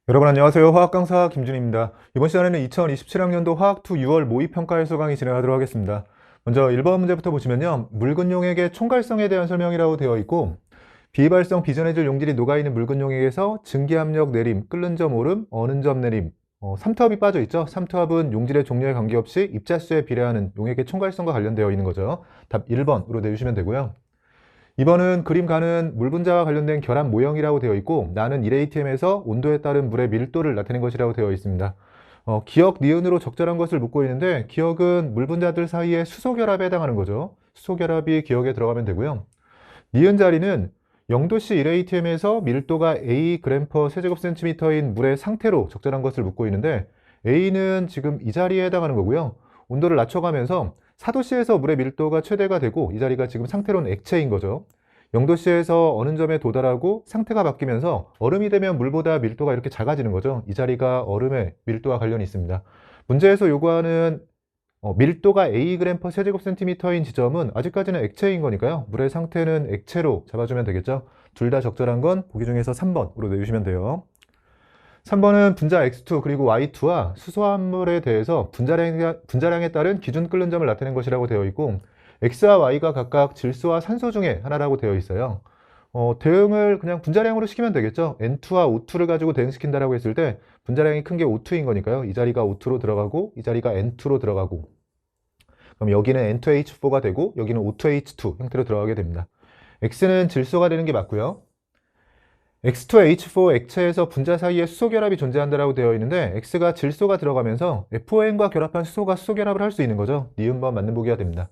여러분 안녕하세요. 화학 강사 김준입니다. 이번 시간에는 2027학년도 화학2 6월 모의평가해설 강의 진행하도록 하겠습니다. 먼저 1번 문제부터 보시면요. 붉은 용액의 총괄성에 대한 설명이라고 되어 있고, 비발성 비전해질 용질이 녹아있는 묽은 용액에서 증기압력 내림, 끓는 점 오름, 어는 점 내림, 삼투압이 빠져 있죠. 삼투압은 용질의 종류에 관계없이 입자수에 비례하는 용액의 총괄성과 관련되어 있는 거죠. 답 1번으로 내주시면 되고요. 2번은 그림 가는 물 분자와 관련된 결합 모형이라고 되어 있고, 나는 1atm에서 온도에 따른 물의 밀도를 나타낸 것이라고 되어 있습니다. 기억, 니은으로 적절한 것을 묻고 있는데, 기억은 물 분자들 사이의 수소 결합에 해당하는 거죠. 수소 결합이 기억에 들어가면 되고요. 니은 자리는 0도씨 1atm에서 밀도가 A g/per 세제곱센티미터인 물의 상태로 적절한 것을 묻고 있는데, A는 지금 이 자리에 해당하는 거고요. 온도를 낮춰가면서 4도씨에서 물의 밀도가 최대가 되고, 이 자리가 지금 상태로는 액체인 거죠. 0도씨에서 어느 점에 도달하고 상태가 바뀌면서 얼음이 되면 물보다 밀도가 이렇게 작아지는 거죠. 이 자리가 얼음의 밀도와 관련이 있습니다. 문제에서 요구하는 밀도가 A g/per 세제곱센티미터인 지점은 아직까지는 액체인 거니까요. 물의 상태는 액체로 잡아주면 되겠죠. 둘 다 적절한 건 보기 중에서 3번으로 내주시면 돼요. 3번은 분자 X2 그리고 Y2와 수소합물에 대해서 분자량에 따른 기준 끓는 점을 나타낸 것이라고 되어 있고, X와 Y가 각각 질소와 산소 중에 하나라고 되어 있어요. 대응을 그냥 분자량으로 시키면 되겠죠. N2와 O2를 가지고 대응시킨다라고 했을 때 분자량이 큰 게 O2인 거니까요. 이 자리가 O2로 들어가고 이 자리가 N2로 들어가고, 그럼 여기는 N2H4가 되고 여기는 O2H2 형태로 들어가게 됩니다. X는 질소가 되는 게 맞고요. X2H4 액체에서 분자 사이에 수소 결합이 존재한다라고 되어 있는데, X가 질소가 들어가면서 FON과 결합한 수소가 수소 결합을 할 수 있는 거죠. 니은번 맞는 보기가 됩니다.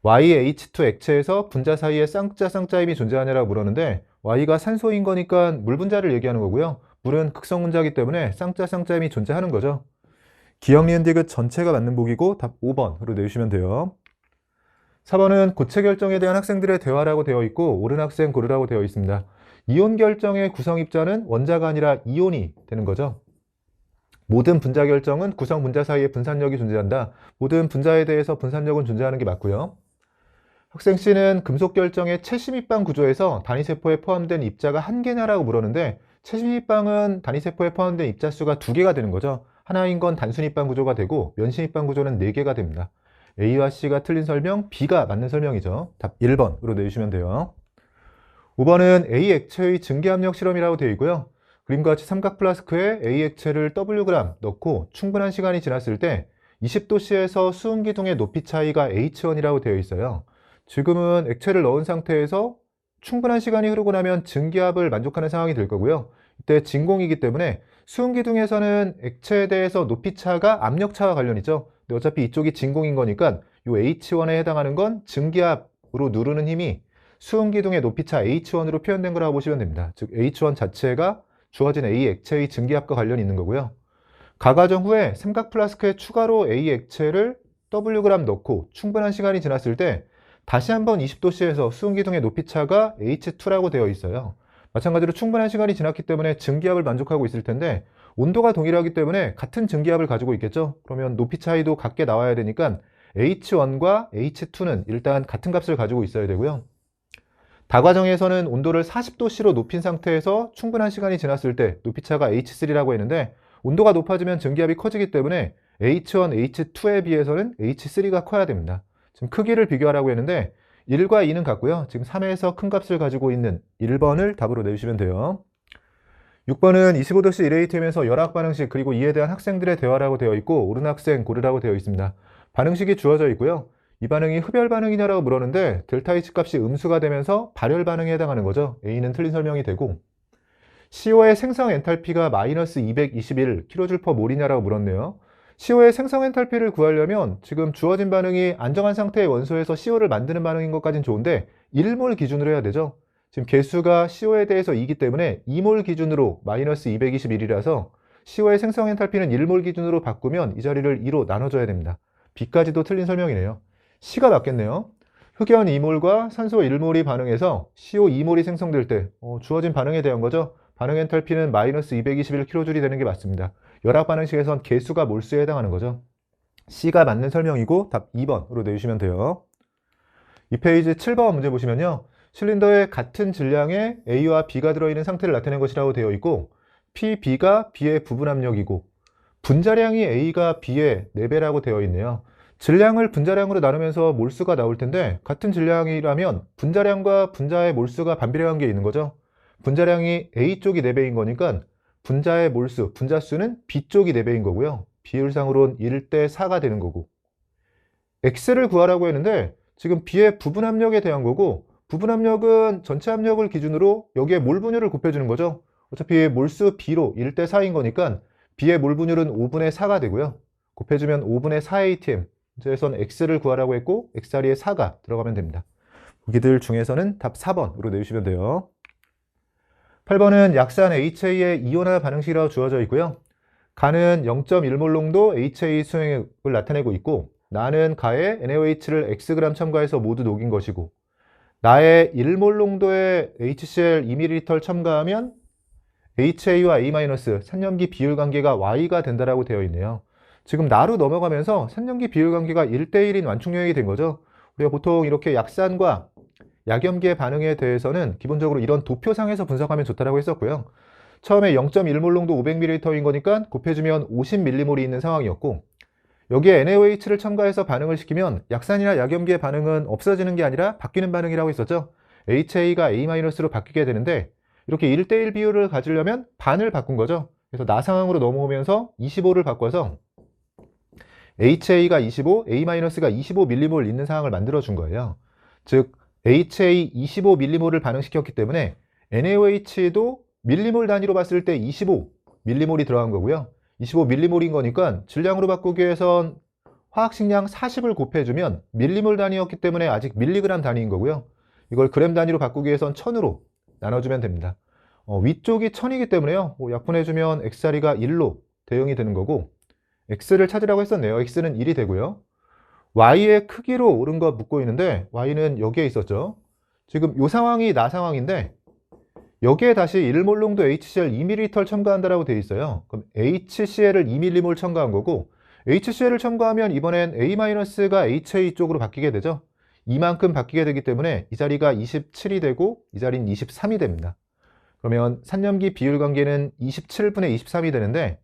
YH2 액체에서 분자 사이에 쌍자임이 존재하냐라고 물었는데, Y가 산소인 거니까 물 분자를 얘기하는 거고요. 물은 극성 분자이기 때문에 쌍자임이 존재하는 거죠. 기억 니은 디귿 전체가 맞는 보기고 답 5번으로 내주시면 돼요. 4번은 고체 결정에 대한 학생들의 대화라고 되어 있고, 옳은 학생 고르라고 되어 있습니다. 이온 결정의 구성 입자는 원자가 아니라 이온이 되는 거죠. 모든 분자 결정은 구성 분자 사이에 분산력이 존재한다. 모든 분자에 대해서 분산력은 존재하는 게 맞고요. 학생 C는 금속 결정의 채심입방 구조에서 단위세포에 포함된 입자가 한 개냐라고 물었는데, 채심입방은 단위세포에 포함된 입자 수가 2개가 되는 거죠. 하나인 건 단순입방 구조가 되고 면심입방 구조는 4개가 됩니다. A와 C가 틀린 설명, B가 맞는 설명이죠. 답 1번으로 내주시면 돼요. 5번은 A 액체의 증기압력 실험이라고 되어 있고요. 그림과 같이 삼각 플라스크에 A 액체를 Wg 넣고 충분한 시간이 지났을 때 20도씨에서 수은기둥의 높이 차이가 H1이라고 되어 있어요. 지금은 액체를 넣은 상태에서 충분한 시간이 흐르고 나면 증기압을 만족하는 상황이 될 거고요. 이때 진공이기 때문에 수은기둥에서는 액체에 대해서 높이차가 압력차와 관련이 있죠. 근데 어차피 이쪽이 진공인 거니까 이 H1에 해당하는 건 증기압으로 누르는 힘이 수은기둥의 높이차 H1으로 표현된 거라고 보시면 됩니다. 즉 H1 자체가 주어진 A 액체의 증기압과 관련이 있는 거고요. 가과정 후에 삼각 플라스크에 추가로 A 액체를 Wg 넣고 충분한 시간이 지났을 때 다시 한번 20도씨에서 수은기둥의 높이차가 H2라고 되어 있어요. 마찬가지로 충분한 시간이 지났기 때문에 증기압을 만족하고 있을 텐데, 온도가 동일하기 때문에 같은 증기압을 가지고 있겠죠. 그러면 높이 차이도 같게 나와야 되니까 H1과 H2는 일단 같은 값을 가지고 있어야 되고요. 다과정에서는 온도를 40도씨로 높인 상태에서 충분한 시간이 지났을 때 높이차가 H3라고 했는데, 온도가 높아지면 증기압이 커지기 때문에 H1, H2에 비해서는 H3가 커야 됩니다. 지금 크기를 비교하라고 했는데 1과 2는 같고요. 지금 3에서 큰 값을 가지고 있는 1번을 답으로 내주시면 돼요. 6번은 25도씨 1atm에서 열학 반응식 그리고 이에 대한 학생들의 대화라고 되어 있고, 옳은 학생 고르라고 되어 있습니다. 반응식이 주어져 있고요. 이 반응이 흡열 반응이냐라고 물었는데 델타 H 값이 음수가 되면서 발열 반응에 해당하는 거죠. A는 틀린 설명이 되고, CO의 생성 엔탈피가 마이너스 221 kJ/몰이냐라고 물었네요. CO의 생성 엔탈피를 구하려면 지금 주어진 반응이 안정한 상태의 원소에서 CO를 만드는 반응인 것까지는 좋은데 1몰 기준으로 해야 되죠. 지금 개수가 CO에 대해서 2이기 때문에 2몰 기준으로 마이너스 221이라서 CO의 생성 엔탈피는 1몰 기준으로 바꾸면 이 자리를 2로 나눠줘야 됩니다. B까지도 틀린 설명이네요. C가 맞겠네요. 흑연 2몰과 산소 1몰이 반응해서 CO 2몰이 생성될 때 주어진 반응에 대한 거죠. 반응 엔탈피는 마이너스 221kJ이 되는 게 맞습니다. 열학 반응식에선 개수가 몰수에 해당하는 거죠. C가 맞는 설명이고 답 2번으로 내주시면 돼요. 이 페이지 7번 문제 보시면요. 실린더에 같은 질량의 A와 B가 들어있는 상태를 나타낸 것이라고 되어 있고, PB가 B의 부분 압력이고 분자량이 A가 B의 4배라고 되어 있네요. 질량을 분자량으로 나누면서 몰수가 나올 텐데 같은 질량이라면 분자량과 분자의 몰수가 반비례한 게 있는 거죠. 분자량이 A 쪽이 4배인 거니까 분자의 몰수, 분자수는 B 쪽이 4배인 거고요. 비율상으로는 1대 4가 되는 거고. X를 구하라고 했는데 지금 B의 부분 압력에 대한 거고 부분 압력은 전체 압력을 기준으로 여기에 몰 분율을 곱해주는 거죠. 어차피 몰수 B로 1대 4인 거니까 B의 몰 분율은 5분의 4가 되고요. 곱해주면 5분의 4atm. 그래서 X를 구하라고 했고 X 자리에 4가 들어가면 됩니다. 보기들 중에서는 답 4번으로 내주시면 돼요. 8번은 약산 HA의 이온화 반응식이라고 주어져 있고요. 가는 0.1몰 농도 HA 수행을 나타내고 있고 나는 가에 NaOH를 Xg 첨가해서 모두 녹인 것이고 나의 1몰 농도의 HCl 2ml 첨가하면 HA와 A- 산염기 비율 관계가 Y가 된다라고 되어 있네요. 지금 나로 넘어가면서 산염기 비율 관계가 1대1인 완충유액이 된 거죠. 우리가 보통 이렇게 약산과 약염기의 반응에 대해서는 기본적으로 이런 도표상에서 분석하면 좋다라고 했었고요. 처음에 0.1몰 농도 500ml인 거니까 곱해주면 50ml이 있는 상황이었고 여기에 NaOH를 첨가해서 반응을 시키면 약산이나 약염기의 반응은 없어지는 게 아니라 바뀌는 반응이라고 했었죠. HA가 A-로 바뀌게 되는데 이렇게 1대1 비율을 가지려면 반을 바꾼 거죠. 그래서 나 상황으로 넘어오면서 25를 바꿔서 HA가 25, A-가 25m몰 있는 상황을 만들어 준 거예요. 즉 HA 25m몰을 반응시켰기 때문에 NaOH도 밀리몰 단위로 봤을 때 25m몰이 들어간 거고요. 25m몰인 거니까 질량으로 바꾸기 위해선 화학식량 40을 곱해주면 밀리몰 단위였기 때문에 아직 밀리그램 단위인 거고요. 이걸 그램 단위로 바꾸기 위해선 1000으로 나눠주면 됩니다. 위쪽이 1000이기 때문에요. 약분해주면 X자리가 1로 대응이 되는 거고 X를 찾으라고 했었네요. X는 1이 되고요. Y의 크기로 옳은 거 묻고 있는데 Y는 여기에 있었죠. 지금 이 상황이 나 상황인데 여기에 다시 1몰 농도 HCl 2ml 첨가한다라고 되어 있어요. 그럼 HCl을 2m몰 첨가한 거고 HCl을 첨가하면 이번엔 A-가 HA 쪽으로 바뀌게 되죠. 이만큼 바뀌게 되기 때문에 이 자리가 27이 되고 이 자리는 23이 됩니다. 그러면 산염기 비율 관계는 27분의 23이 되는데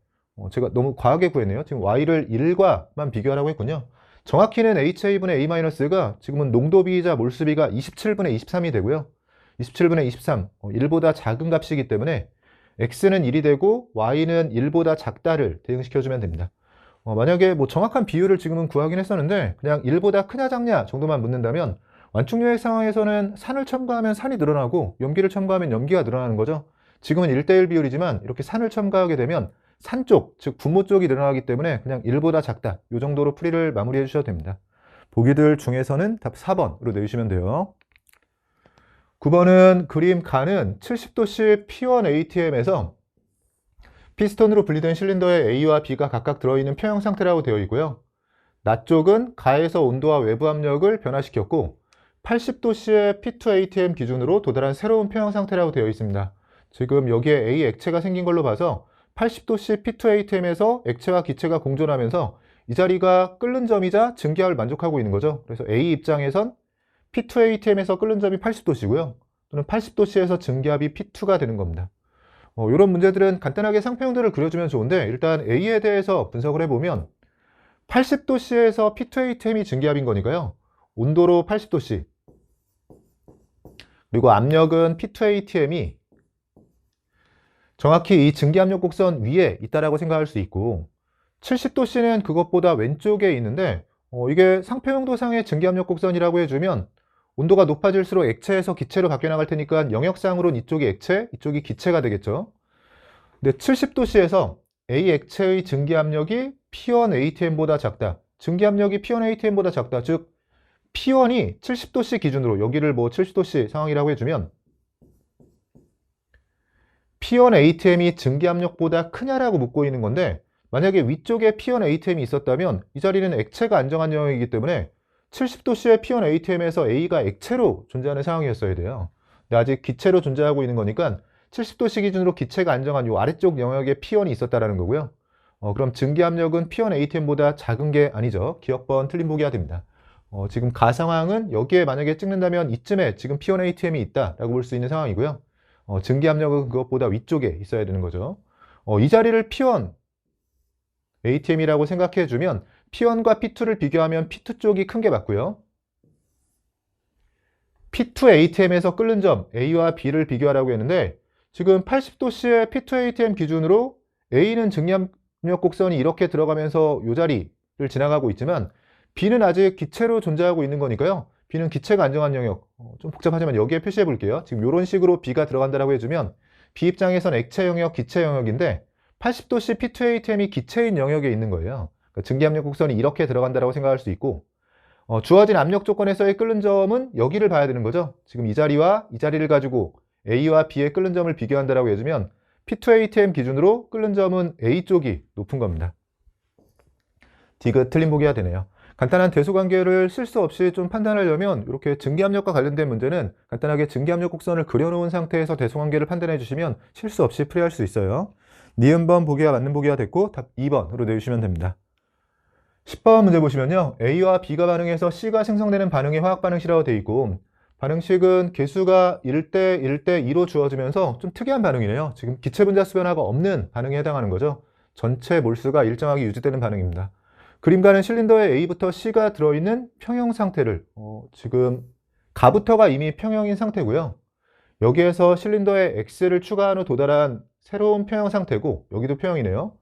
제가 너무 과하게 구했네요. 지금 Y를 1과만 비교하라고 했군요. 정확히는 HA분의 A-가 지금은 농도비이자 몰수비가 27분의 23이 되고요. 27분의 23, 1보다 작은 값이기 때문에 X는 1이 되고 Y는 1보다 작다를 대응시켜주면 됩니다. 만약에 뭐 정확한 비율을 지금은 구하긴 했었는데 그냥 1보다 크냐 작냐 정도만 묻는다면 완충유액 상황에서는 산을 첨가하면 산이 늘어나고 염기를 첨가하면 염기가 늘어나는 거죠. 지금은 1대1 비율이지만 이렇게 산을 첨가하게 되면 산 쪽, 즉 분모 쪽이 늘어나기 때문에 그냥 1보다 작다. 이 정도로 풀이를 마무리해 주셔도 됩니다. 보기들 중에서는 답 4번으로 내주시면 돼요. 9번은 그림 가는 70도씨 P1 ATM에서 피스톤으로 분리된 실린더에 A와 B가 각각 들어있는 평형 상태라고 되어 있고요. 나 쪽은 가에서 온도와 외부 압력을 변화시켰고 80도씨의 P2 ATM 기준으로 도달한 새로운 평형 상태라고 되어 있습니다. 지금 여기에 A 액체가 생긴 걸로 봐서 80도씨 P2 ATM에서 액체와 기체가 공존하면서 이 자리가 끓는 점이자 증기압을 만족하고 있는 거죠. 그래서 A 입장에선 P2 ATM에서 끓는 점이 80도씨고요. 또는 80도씨에서 증기압이 P2가 되는 겁니다. 이런 문제들은 간단하게 상평들을 그려주면 좋은데 일단 A에 대해서 분석을 해보면 80도씨에서 P2 ATM이 증기압인 거니까요. 온도로 80도씨 그리고 압력은 P2 ATM이 정확히 이 증기압력 곡선 위에 있다라고 생각할 수 있고 70도씨는 그것보다 왼쪽에 있는데 이게 상표용도상의 증기압력 곡선이라고 해주면 온도가 높아질수록 액체에서 기체로 바뀌어 나갈 테니까 영역상으로는 이쪽이 액체, 이쪽이 기체가 되겠죠. 근데 70도씨에서 A 액체의 증기압력이 P1 ATM보다 작다. 증기압력이 P1 ATM보다 작다. 즉 P1이 70도씨 기준으로 여기를 뭐 70도씨 상황이라고 해주면 P1 ATM이 증기압력보다 크냐라고 묻고 있는 건데 만약에 위쪽에 P1 ATM이 있었다면 이 자리는 액체가 안정한 영역이기 때문에 70도씨의 P1 ATM에서 A가 액체로 존재하는 상황이었어야 돼요. 근데 아직 기체로 존재하고 있는 거니까 70도씨 기준으로 기체가 안정한 이 아래쪽 영역에 P1이 있었다라는 거고요. 그럼 증기압력은 P1 ATM보다 작은 게 아니죠. 기억번 틀린 보기가 됩니다. 지금 가 상황은 여기에 만약에 찍는다면 이쯤에 지금 P1 ATM이 있다라고 볼 수 있는 상황이고요. 증기압력은 그것보다 위쪽에 있어야 되는 거죠. 이 자리를 P1 ATM이라고 생각해 주면 P1과 P2를 비교하면 P2 쪽이 큰 게 맞고요. P2 ATM에서 끓는 점 A와 B를 비교하라고 했는데 지금 80도씨의 P2 ATM 기준으로 A는 증기압력 곡선이 이렇게 들어가면서 이 자리를 지나가고 있지만 B는 아직 기체로 존재하고 있는 거니까요. B는 기체가 안정한 영역, 좀 복잡하지만 여기에 표시해 볼게요. 지금 이런 식으로 B가 들어간다고 해주면 B 입장에선 액체 영역, 기체 영역인데 80도씨 P2 ATM이 기체인 영역에 있는 거예요. 그러니까 증기압력 곡선이 이렇게 들어간다고 생각할 수 있고 주어진 압력 조건에서의 끓는 점은 여기를 봐야 되는 거죠. 지금 이 자리와 이 자리를 가지고 A와 B의 끓는 점을 비교한다고 해주면 P2 ATM 기준으로 끓는 점은 A 쪽이 높은 겁니다. D가 틀린 보기가 되네요. 간단한 대소관계를 실수 없이 좀 판단하려면 이렇게 증기압력과 관련된 문제는 간단하게 증기압력 곡선을 그려놓은 상태에서 대소관계를 판단해 주시면 실수 없이 풀이할 수 있어요. 니은번 보기가 맞는 보기가 됐고 답 2번으로 내주시면 됩니다. 10번 문제 보시면요. A와 B가 반응해서 C가 생성되는 반응이 화학반응식이라고 되어 있고 반응식은 개수가 1대 1대 2로 주어지면서 좀 특이한 반응이네요. 지금 기체 분자수 변화가 없는 반응에 해당하는 거죠. 전체 몰수가 일정하게 유지되는 반응입니다. 그림가는 실린더에 A부터 C가 들어있는 평형 상태를 지금 가부터가 이미 평형인 상태고요. 여기에서 실린더에 X를 추가한 후 도달한 새로운 평형 상태고 여기도 평형이네요.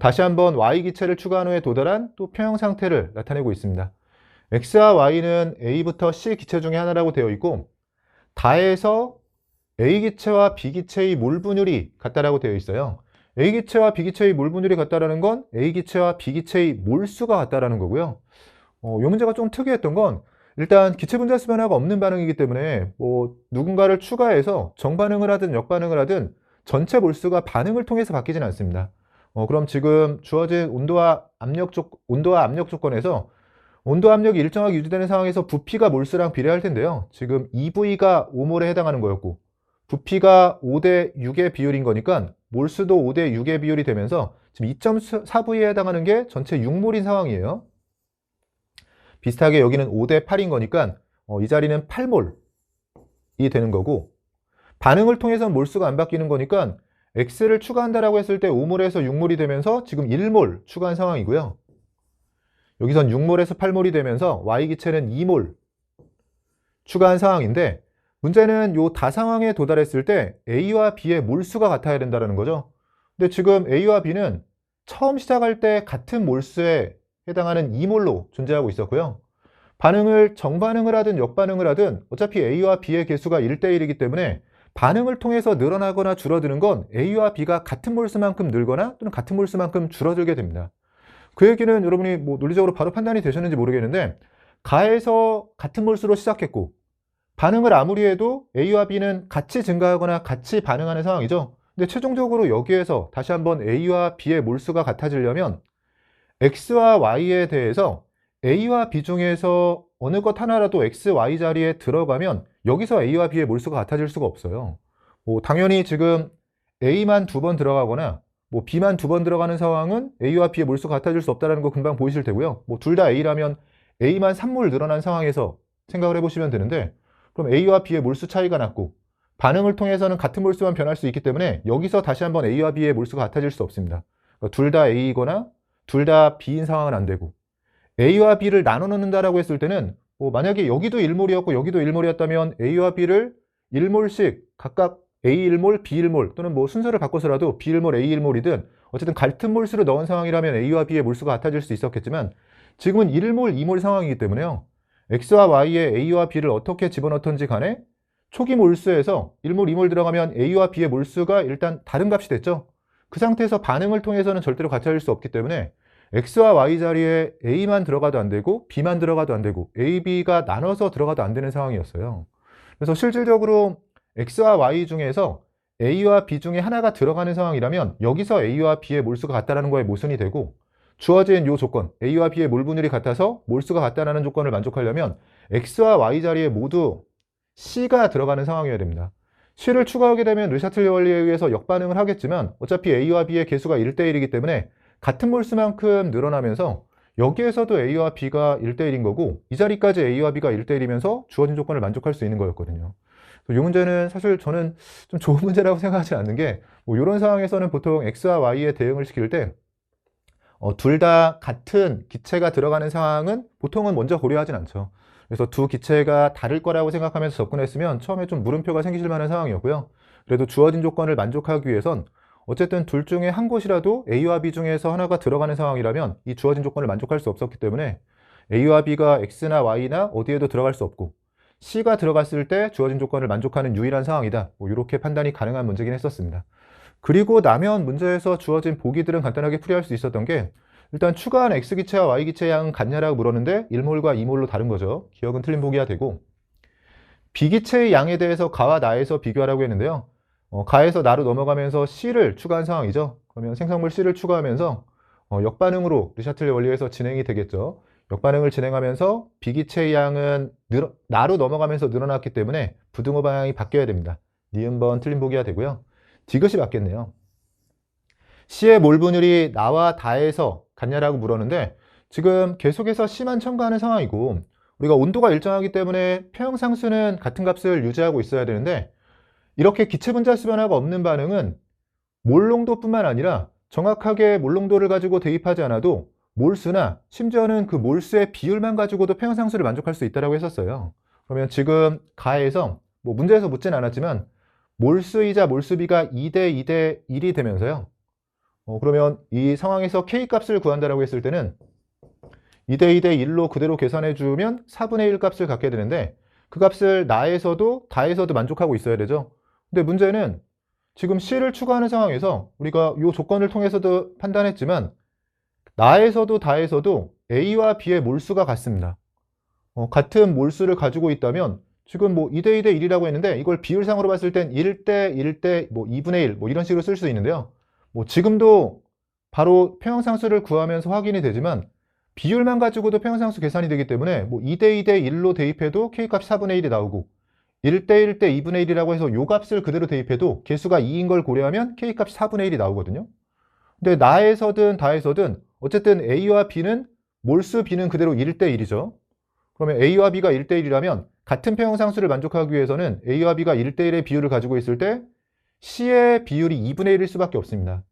다시 한번 Y 기체를 추가한 후에 도달한 또 평형 상태를 나타내고 있습니다. X와 Y는 A부터 C 기체 중에 하나라고 되어 있고 다해서 A 기체와 B 기체의 몰 분율이 같다라고 되어 있어요. A 기체와 B 기체의 몰 분율이 같다라는 건 A 기체와 B 기체의 몰수가 같다라는 거고요. 이 문제가 좀 특이했던 건 일단 기체 분자수 변화가 없는 반응이기 때문에 누군가를 추가해서 정반응을 하든 역반응을 하든 전체 몰수가 반응을 통해서 바뀌진 않습니다. 그럼 지금 주어진 온도와 압력 조건에서 온도 압력이 일정하게 유지되는 상황에서 부피가 몰수랑 비례할 텐데요. 지금 EV가 5몰에 해당하는 거였고 부피가 5대 6의 비율인 거니까 몰수도 5대 6의 비율이 되면서 지금 2.4V에 해당하는 게 전체 6몰인 상황이에요. 비슷하게 여기는 5대 8인 거니까 이 자리는 8몰이 되는 거고 반응을 통해서 몰수가 안 바뀌는 거니까 X를 추가한다라고 했을 때 5몰에서 6몰이 되면서 지금 1몰 추가한 상황이고요. 여기선 6몰에서 8몰이 되면서 Y 기체는 2몰 추가한 상황인데 문제는 요 다상황에 도달했을 때 A와 B의 몰수가 같아야 된다는 거죠. 근데 지금 A와 B는 처음 시작할 때 같은 몰수에 해당하는 2몰로 존재하고 있었고요. 반응을 정반응을 하든 역반응을 하든 어차피 A와 B의 개수가 1대1이기 때문에 반응을 통해서 늘어나거나 줄어드는 건 A와 B가 같은 몰수만큼 늘거나 또는 같은 몰수만큼 줄어들게 됩니다. 그 얘기는 여러분이 논리적으로 바로 판단이 되셨는지 모르겠는데 가에서 같은 몰수로 시작했고 반응을 아무리 해도 A와 B는 같이 증가하거나 같이 반응하는 상황이죠. 근데 최종적으로 여기에서 다시 한번 A와 B의 몰수가 같아지려면 X와 Y에 대해서 A와 B 중에서 어느 것 하나라도 X, Y 자리에 들어가면 여기서 A와 B의 몰수가 같아질 수가 없어요. 당연히 지금 A만 2번 들어가거나 B만 2번 들어가는 상황은 A와 B의 몰수가 같아질 수 없다는 거 금방 보이실 테고요. 둘 다 A라면 A만 3몰 늘어난 상황에서 생각을 해보시면 되는데 그럼 A와 B의 몰수 차이가 났고 반응을 통해서는 같은 몰수만 변할 수 있기 때문에 여기서 다시 한번 A와 B의 몰수가 같아질 수 없습니다. 그러니까 둘 다 A이거나 둘 다 B인 상황은 안 되고 A와 B를 나눠 넣는다라고 했을 때는 만약에 여기도 1몰이었고 여기도 1몰이었다면 A와 B를 1몰씩 각각 A 1몰, B 1몰 또는 순서를 바꿔서라도 B 1몰, A 1몰이든 어쨌든 같은 몰수를 넣은 상황이라면 A와 B의 몰수가 같아질 수 있었겠지만 지금은 1몰, 2몰 상황이기 때문에요. X와 Y에 A와 B를 어떻게 집어넣던지 간에 초기 몰수에서 1몰, 2몰 들어가면 A와 B의 몰수가 일단 다른 값이 됐죠. 그 상태에서 반응을 통해서는 절대로 같아질 수 없기 때문에 X와 Y 자리에 A만 들어가도 안 되고 B만 들어가도 안 되고 A, B가 나눠서 들어가도 안 되는 상황이었어요. 그래서 실질적으로 X와 Y 중에서 A와 B 중에 하나가 들어가는 상황이라면 여기서 A와 B의 몰수가 같다는 거에 모순이 되고 주어진 이 조건 A와 B의 몰 분율이 같아서 몰수가 같다는 조건을 만족하려면 X와 Y 자리에 모두 C가 들어가는 상황이어야 됩니다. C를 추가하게 되면 르샤틀리 원리에 의해서 역반응을 하겠지만 어차피 A와 B의 개수가 1대1이기 때문에 같은 몰수만큼 늘어나면서 여기에서도 A와 B가 1대1인 거고 이 자리까지 A와 B가 1대1이면서 주어진 조건을 만족할 수 있는 거였거든요. 이 문제는 사실 저는 좀 좋은 문제라고 생각하지 않는 게, 뭐 이런 상황에서는 보통 x와 y에 대응을 시킬 때 둘 다 같은 기체가 들어가는 상황은 보통은 먼저 고려하진 않죠. 그래서 두 기체가 다를 거라고 생각하면서 접근했으면 처음에 좀 물음표가 생기실 만한 상황이었고요. 그래도 주어진 조건을 만족하기 위해선 어쨌든 둘 중에 한 곳이라도 A와 B 중에서 하나가 들어가는 상황이라면 이 주어진 조건을 만족할 수 없었기 때문에 A와 B가 X나 Y나 어디에도 들어갈 수 없고 C가 들어갔을 때 주어진 조건을 만족하는 유일한 상황이다. 뭐 이렇게 판단이 가능한 문제긴 했었습니다. 그리고 나면 문제에서 주어진 보기들은 간단하게 풀이할 수 있었던 게, 일단 추가한 X기체와 Y기체의 양은 같냐라고 물었는데 1몰과 2몰로 다른 거죠. 기억은 틀린 보기가 되고, B기체의 양에 대해서 가와 나에서 비교하라고 했는데요. 가에서 나로 넘어가면서 C를 추가한 상황이죠. 그러면 생성물 C를 추가하면서 역반응으로 르샤틀레 원리에서 진행이 되겠죠. 역반응을 진행하면서 B기체의 양은 나로 넘어가면서 늘어났기 때문에 부등호 방향이 바뀌어야 됩니다. 니은번 틀린 보기가 되고요. 디귿이 맞겠네요. C의 몰 분율이 나와 다에서 같냐라고 물었는데 지금 계속해서 C만 첨가하는 상황이고, 우리가 온도가 일정하기 때문에 평형상수는 같은 값을 유지하고 있어야 되는데, 이렇게 기체 분자수 변화가 없는 반응은 몰 농도뿐만 아니라 정확하게 몰 농도를 가지고 대입하지 않아도 몰수나 심지어는 그 몰수의 비율만 가지고도 평형상수를 만족할 수 있다고 했었어요. 그러면 지금 가에서 뭐 문제에서 묻진 않았지만 몰수이자 몰수비가 2대 2대 1이 되면서요. 그러면 이 상황에서 K 값을 구한다라고 했을 때는 2대 2대 1로 그대로 계산해 주면 4분의 1 값을 갖게 되는데, 그 값을 나에서도 다에서도 만족하고 있어야 되죠. 근데 문제는 지금 C를 추가하는 상황에서 우리가 이 조건을 통해서도 판단했지만 나에서도 다에서도 A와 B의 몰수가 같습니다. 같은 몰수를 가지고 있다면 지금 뭐 2대 2대 1이라고 했는데 이걸 비율상으로 봤을 땐 1대 1대 뭐 2분의 1 뭐 이런 식으로 쓸 수 있는데요. 뭐 지금도 바로 평형상수를 구하면서 확인이 되지만 비율만 가지고도 평형상수 계산이 되기 때문에 뭐 2대 2대 1로 대입해도 K값이 4분의 1이 나오고 1대 1대 2분의 1이라고 해서 요 값을 그대로 대입해도 개수가 2인 걸 고려하면 K값이 4분의 1이 나오거든요. 근데 나에서든 다에서든 어쨌든 A와 B는 몰수 B는 그대로 1대 1이죠. 그러면 A와 B가 1대 1이라면 같은 평형상수를 만족하기 위해서는 A와 B가 1대 1의 비율을 가지고 있을 때 C의 비율이 2분의 1일 수밖에 없습니다.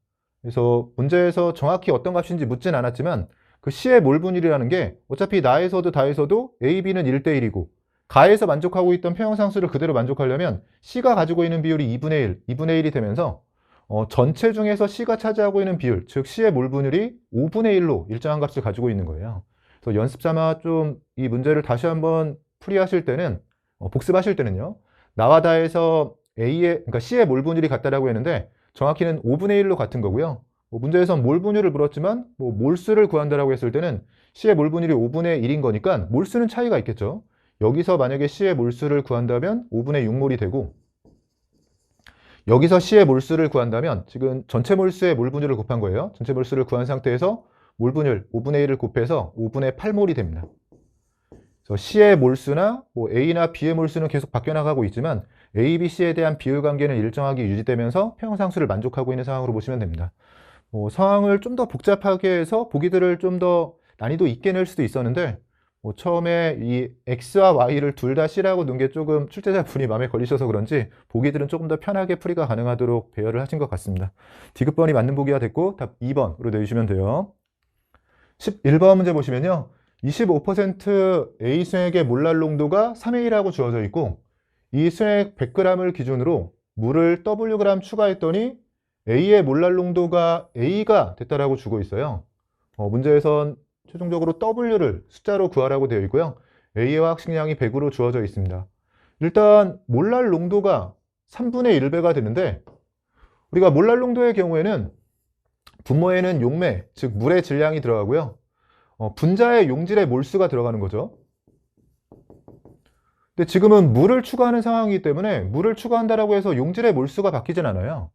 그래서 문제에서 정확히 어떤 값인지 묻진 않았지만 그 C의 몰 분율이라는 게 어차피 나에서도 다에서도 A, B는 1대 1이고 가에서 만족하고 있던 평형상수를 그대로 만족하려면 C가 가지고 있는 비율이 2분의 1, 2분의 1이 되면서 전체 중에서 C가 차지하고 있는 비율, 즉 C의 몰 분율이 5분의 1로 일정한 값을 가지고 있는 거예요. 그래서 연습 삼아 좀 이 문제를 다시 한번 풀이하실 때는, 복습하실 때는요. 나와 다에서 그러니까 C의 몰 분율이 같다라고 했는데 정확히는 5분의 1로 같은 거고요. 문제에선 몰 분율을 물었지만 몰수를 구한다라고 했을 때는 C의 몰 분율이 5분의 1인 거니까 몰수는 차이가 있겠죠. 여기서 만약에 C의 몰수를 구한다면 5분의 6몰이 되고, 여기서 C의 몰수를 구한다면 지금 전체 몰수의 몰 분율을 곱한 거예요. 전체 몰수를 구한 상태에서 몰 분율 5분의 1을 곱해서 5분의 8몰이 됩니다. 그래서 C의 몰수나 A나 B의 몰수는 계속 바뀌어 나가고 있지만 A, B, C에 대한 비율 관계는 일정하게 유지되면서 평형상수를 만족하고 있는 상황으로 보시면 됩니다. 상황을 좀 더 복잡하게 해서 보기들을 좀 더 난이도 있게 낼 수도 있었는데 처음에 이 X와 Y를 둘 다 C라고 놓은 게 조금 출제자분이 마음에 걸리셔서 그런지 보기들은 조금 더 편하게 풀이가 가능하도록 배열을 하신 것 같습니다. 디귿번이 맞는 보기가 됐고 답 2번으로 내주시면 돼요. 11번 문제 보시면요. 25% A 수액의 몰랄 농도가 3의 1이라고 주어져 있고 이 수액 100g을 기준으로 물을 Wg 추가했더니 A의 몰랄 농도가 A가 됐다라고 주고 있어요. 문제에선 최종적으로 W를 숫자로 구하라고 되어 있고요. A의 화학식량이 100으로 주어져 있습니다. 일단 몰랄 농도가 3분의 1배가 되는데 우리가 몰랄 농도의 경우에는 분모에는 용매, 즉 물의 질량이 들어가고요. 분자의 용질의 몰수가 들어가는 거죠. 근데 지금은 물을 추가하는 상황이기 때문에 물을 추가한다라고 해서 용질의 몰수가 바뀌진 않아요.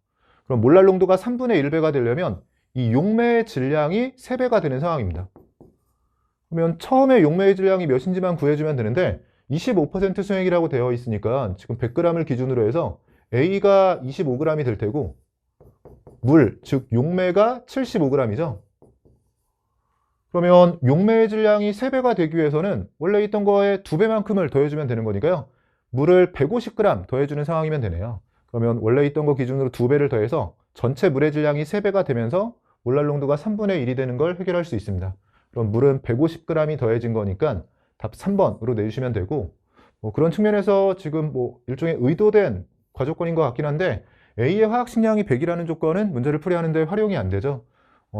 그럼 몰랄 농도가 3분의 1배가 되려면 이 용매의 질량이 3배가 되는 상황입니다. 그러면 처음에 용매의 질량이 몇인지만 구해주면 되는데 25% 수액이라고 되어 있으니까 지금 100g을 기준으로 해서 A가 25g이 될 테고 물, 즉 용매가 75g이죠. 그러면 용매의 질량이 3배가 되기 위해서는 원래 있던 거에 2배만큼을 더해주면 되는 거니까요. 물을 150g 더해주는 상황이면 되네요. 그러면 원래 있던 거 기준으로 2배를 더해서 전체 물의 질량이 3배가 되면서 몰랄 농도가 3분의 1이 되는 걸 해결할 수 있습니다. 그럼 물은 150g이 더해진 거니까 답 3번으로 내주시면 되고, 그런 측면에서 지금 일종의 의도된 과조건인 것 같긴 한데 A의 화학 식량이 100이라는 조건은 문제를 풀이하는데 활용이 안 되죠.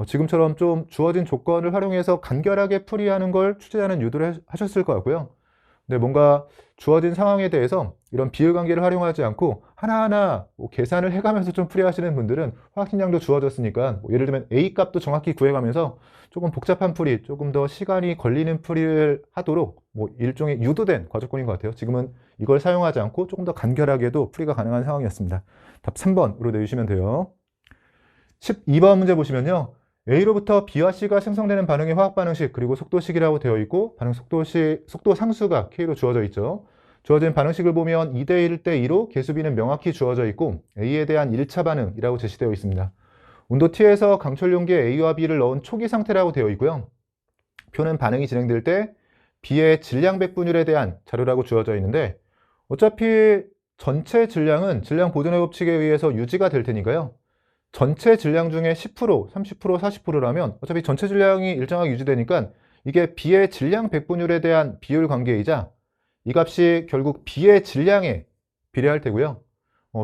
지금처럼 좀 주어진 조건을 활용해서 간결하게 풀이하는 걸 출제자는 유도를 하셨을 것 같고요. 근데 뭔가 주어진 상황에 대해서 이런 비율 관계를 활용하지 않고 하나하나 계산을 해가면서 좀 풀이하시는 분들은 화학식량도 주어졌으니까 예를 들면 A 값도 정확히 구해가면서 조금 복잡한 풀이, 조금 더 시간이 걸리는 풀이를 하도록 일종의 유도된 과조건인 것 같아요. 지금은 이걸 사용하지 않고 조금 더 간결하게도 풀이가 가능한 상황이었습니다. 답 3번으로 내주시면 돼요. 12번 문제 보시면요. A로부터 B와 C가 생성되는 반응의 화학 반응식 그리고 속도식이라고 되어 있고 반응 속도 상수가 K로 주어져 있죠. 주어진 반응식을 보면 2대 1대 2로 개수 B는 명확히 주어져 있고 A에 대한 1차 반응이라고 제시되어 있습니다. 온도 T에서 강철 용기에 A와 B를 넣은 초기 상태라고 되어 있고요. 표는 반응이 진행될 때 B의 질량 백분율에 대한 자료라고 주어져 있는데 어차피 전체 질량은 질량 보존의 법칙에 의해서 유지가 될 테니까요. 전체 질량 중에 10%, 30%, 40%라면 어차피 전체 질량이 일정하게 유지되니까 이게 B의 질량 백분율에 대한 비율 관계이자 이 값이 결국 B의 질량에 비례할 테고요.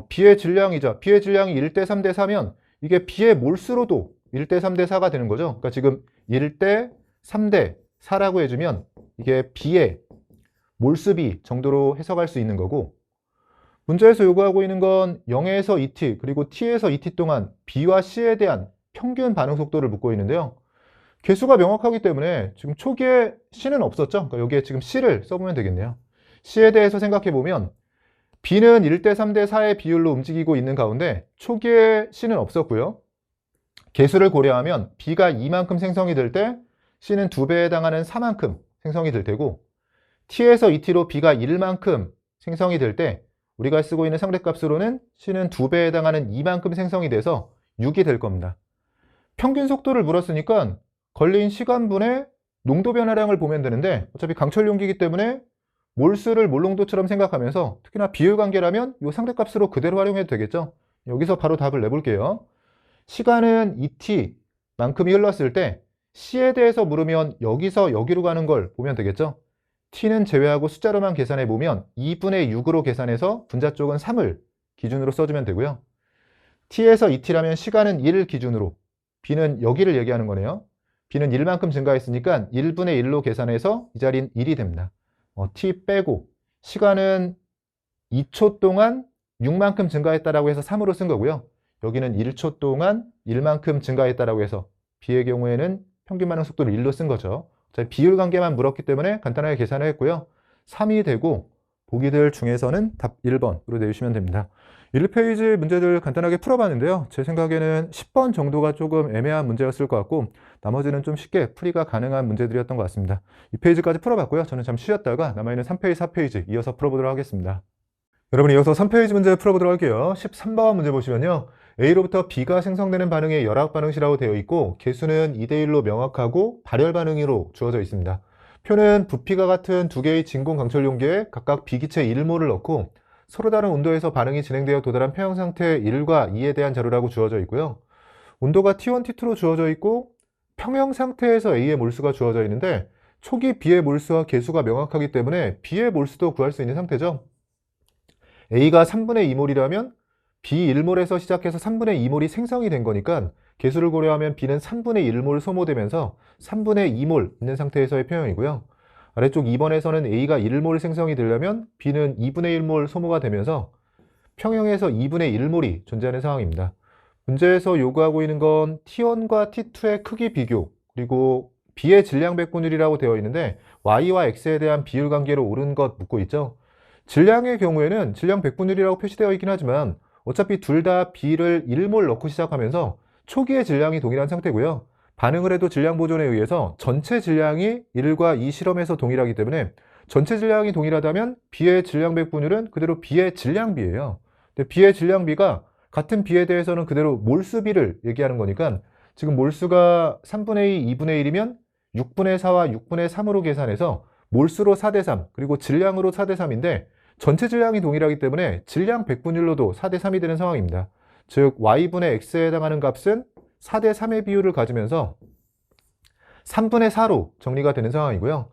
B의 질량이 1대 3대 4면 이게 B의 몰수로도 1대 3대 4가 되는 거죠. 그러니까 지금 1대 3대 4라고 해주면 이게 B의 몰수비 정도로 해석할 수 있는 거고 문제에서 요구하고 있는 건 0에서 2t 그리고 t에서 2t 동안 B와 C에 대한 평균 반응 속도를 묻고 있는데요. 개수가 명확하기 때문에 지금 초기에 C는 없었죠. 그러니까 여기에 지금 C를 써보면 되겠네요. C에 대해서 생각해보면 B는 1대 3대 4의 비율로 움직이고 있는 가운데 초기에 C는 없었고요. 개수를 고려하면 B가 2만큼 생성이 될 때 C는 2배에 해당하는 4만큼 생성이 될 테고 T에서 2T로 B가 1만큼 생성이 될 때 우리가 쓰고 있는 상대값으로는 C는 2배에 해당하는 2만큼 생성이 돼서 6이 될 겁니다. 평균 속도를 물었으니까 걸린 시간분의 농도 변화량을 보면 되는데 어차피 강철 용기이기 때문에 몰수를 몰농도처럼 생각하면서 특히나 비율 관계라면 이 상대값으로 그대로 활용해도 되겠죠. 여기서 바로 답을 내볼게요. 시간은 2t만큼이 흘렀을 때 C에 대해서 물으면 여기서 여기로 가는 걸 보면 되겠죠. t는 제외하고 숫자로만 계산해 보면 2분의 6으로 계산해서 분자 쪽은 3을 기준으로 써주면 되고요. t에서 2t라면 시간은 1 기준으로 b는 여기를 얘기하는 거네요. b는 1만큼 증가했으니까 1분의 1로 계산해서 이 자리는 1이 됩니다. t 빼고 시간은 2초 동안 6만큼 증가했다라고 해서 3으로 쓴 거고요. 여기는 1초 동안 1만큼 증가했다라고 해서 b의 경우에는 평균 반응 속도를 1로 쓴 거죠. 비율 관계만 물었기 때문에 간단하게 계산을 했고요. 3이 되고 보기들 중에서는 답 1번으로 내주시면 됩니다. 1페이지 문제들 간단하게 풀어봤는데요. 제 생각에는 10번 정도가 조금 애매한 문제였을 것 같고 나머지는 좀 쉽게 풀이가 가능한 문제들이었던 것 같습니다. 2페이지까지 풀어봤고요. 저는 잠시 쉬었다가 남아있는 3페이지, 4페이지 이어서 풀어보도록 하겠습니다. 여러분 이어서 3페이지 문제 풀어보도록 할게요. 13번 문제 보시면요. A로부터 B가 생성되는 반응이 열악 반응식이라고 되어 있고 개수는 2대 1로 명확하고 발열 반응으로 주어져 있습니다. 표는 부피가 같은 두 개의 진공 강철 용기에 각각 비기체 1몰을 넣고 서로 다른 온도에서 반응이 진행되어 도달한 평형 상태 1과 2에 대한 자료라고 주어져 있고요. 온도가 T1, T2로 주어져 있고 평형 상태에서 A의 몰수가 주어져 있는데 초기 B의 몰수와 개수가 명확하기 때문에 B의 몰수도 구할 수 있는 상태죠. A가 3분의 2몰이라면 B 1몰에서 시작해서 3분의 2몰이 생성이 된 거니까 개수를 고려하면 B는 3분의 1몰 소모되면서 3분의 2몰 있는 상태에서의 평형이고요. 아래쪽 2번에서는 A가 1몰 생성이 되려면 B는 2분의 1몰 소모가 되면서 평형에서 2분의 1몰이 존재하는 상황입니다. 문제에서 요구하고 있는 건 T1과 T2의 크기 비교 그리고 B의 질량 백분율이라고 되어 있는데 Y와 X에 대한 비율 관계로 옳은 것 묻고 있죠. 질량의 경우에는 질량 백분율이라고 표시되어 있긴 하지만 어차피 둘 다 B를 1몰 넣고 시작하면서 초기의 질량이 동일한 상태고요. 반응을 해도 질량 보존에 의해서 전체 질량이 1과 2 실험에서 동일하기 때문에 전체 질량이 동일하다면 B의 질량 백분율은 그대로 B의 질량비예요. 근데 B의 질량비가 같은 B에 대해서는 그대로 몰수비를 얘기하는 거니까 지금 몰수가 3분의 2, 2분의 1이면 6분의 4와 6분의 3으로 계산해서 몰수로 4대 3 그리고 질량으로 4대 3인데 전체 질량이 동일하기 때문에 질량 백분율로도 4대 3이 되는 상황입니다. 즉 y분의 x에 해당하는 값은 4대 3의 비율을 가지면서 3분의 4로 정리가 되는 상황이고요.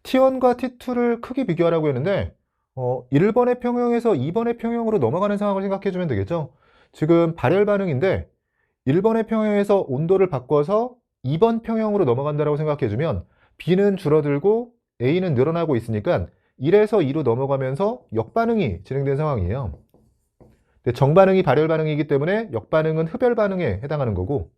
T1과 T2를 크게 비교하라고 했는데 1번의 평형에서 2번의 평형으로 넘어가는 상황을 생각해 주면 되겠죠. 지금 발열 반응인데 1번의 평형에서 온도를 바꿔서 2번 평형으로 넘어간다고 생각해 주면 B는 줄어들고 A는 늘어나고 있으니까 1에서 2로 넘어가면서 역반응이 진행된 상황이에요. 정반응이 발열 반응이기 때문에 역반응은 흡열 반응에 해당하는 거고,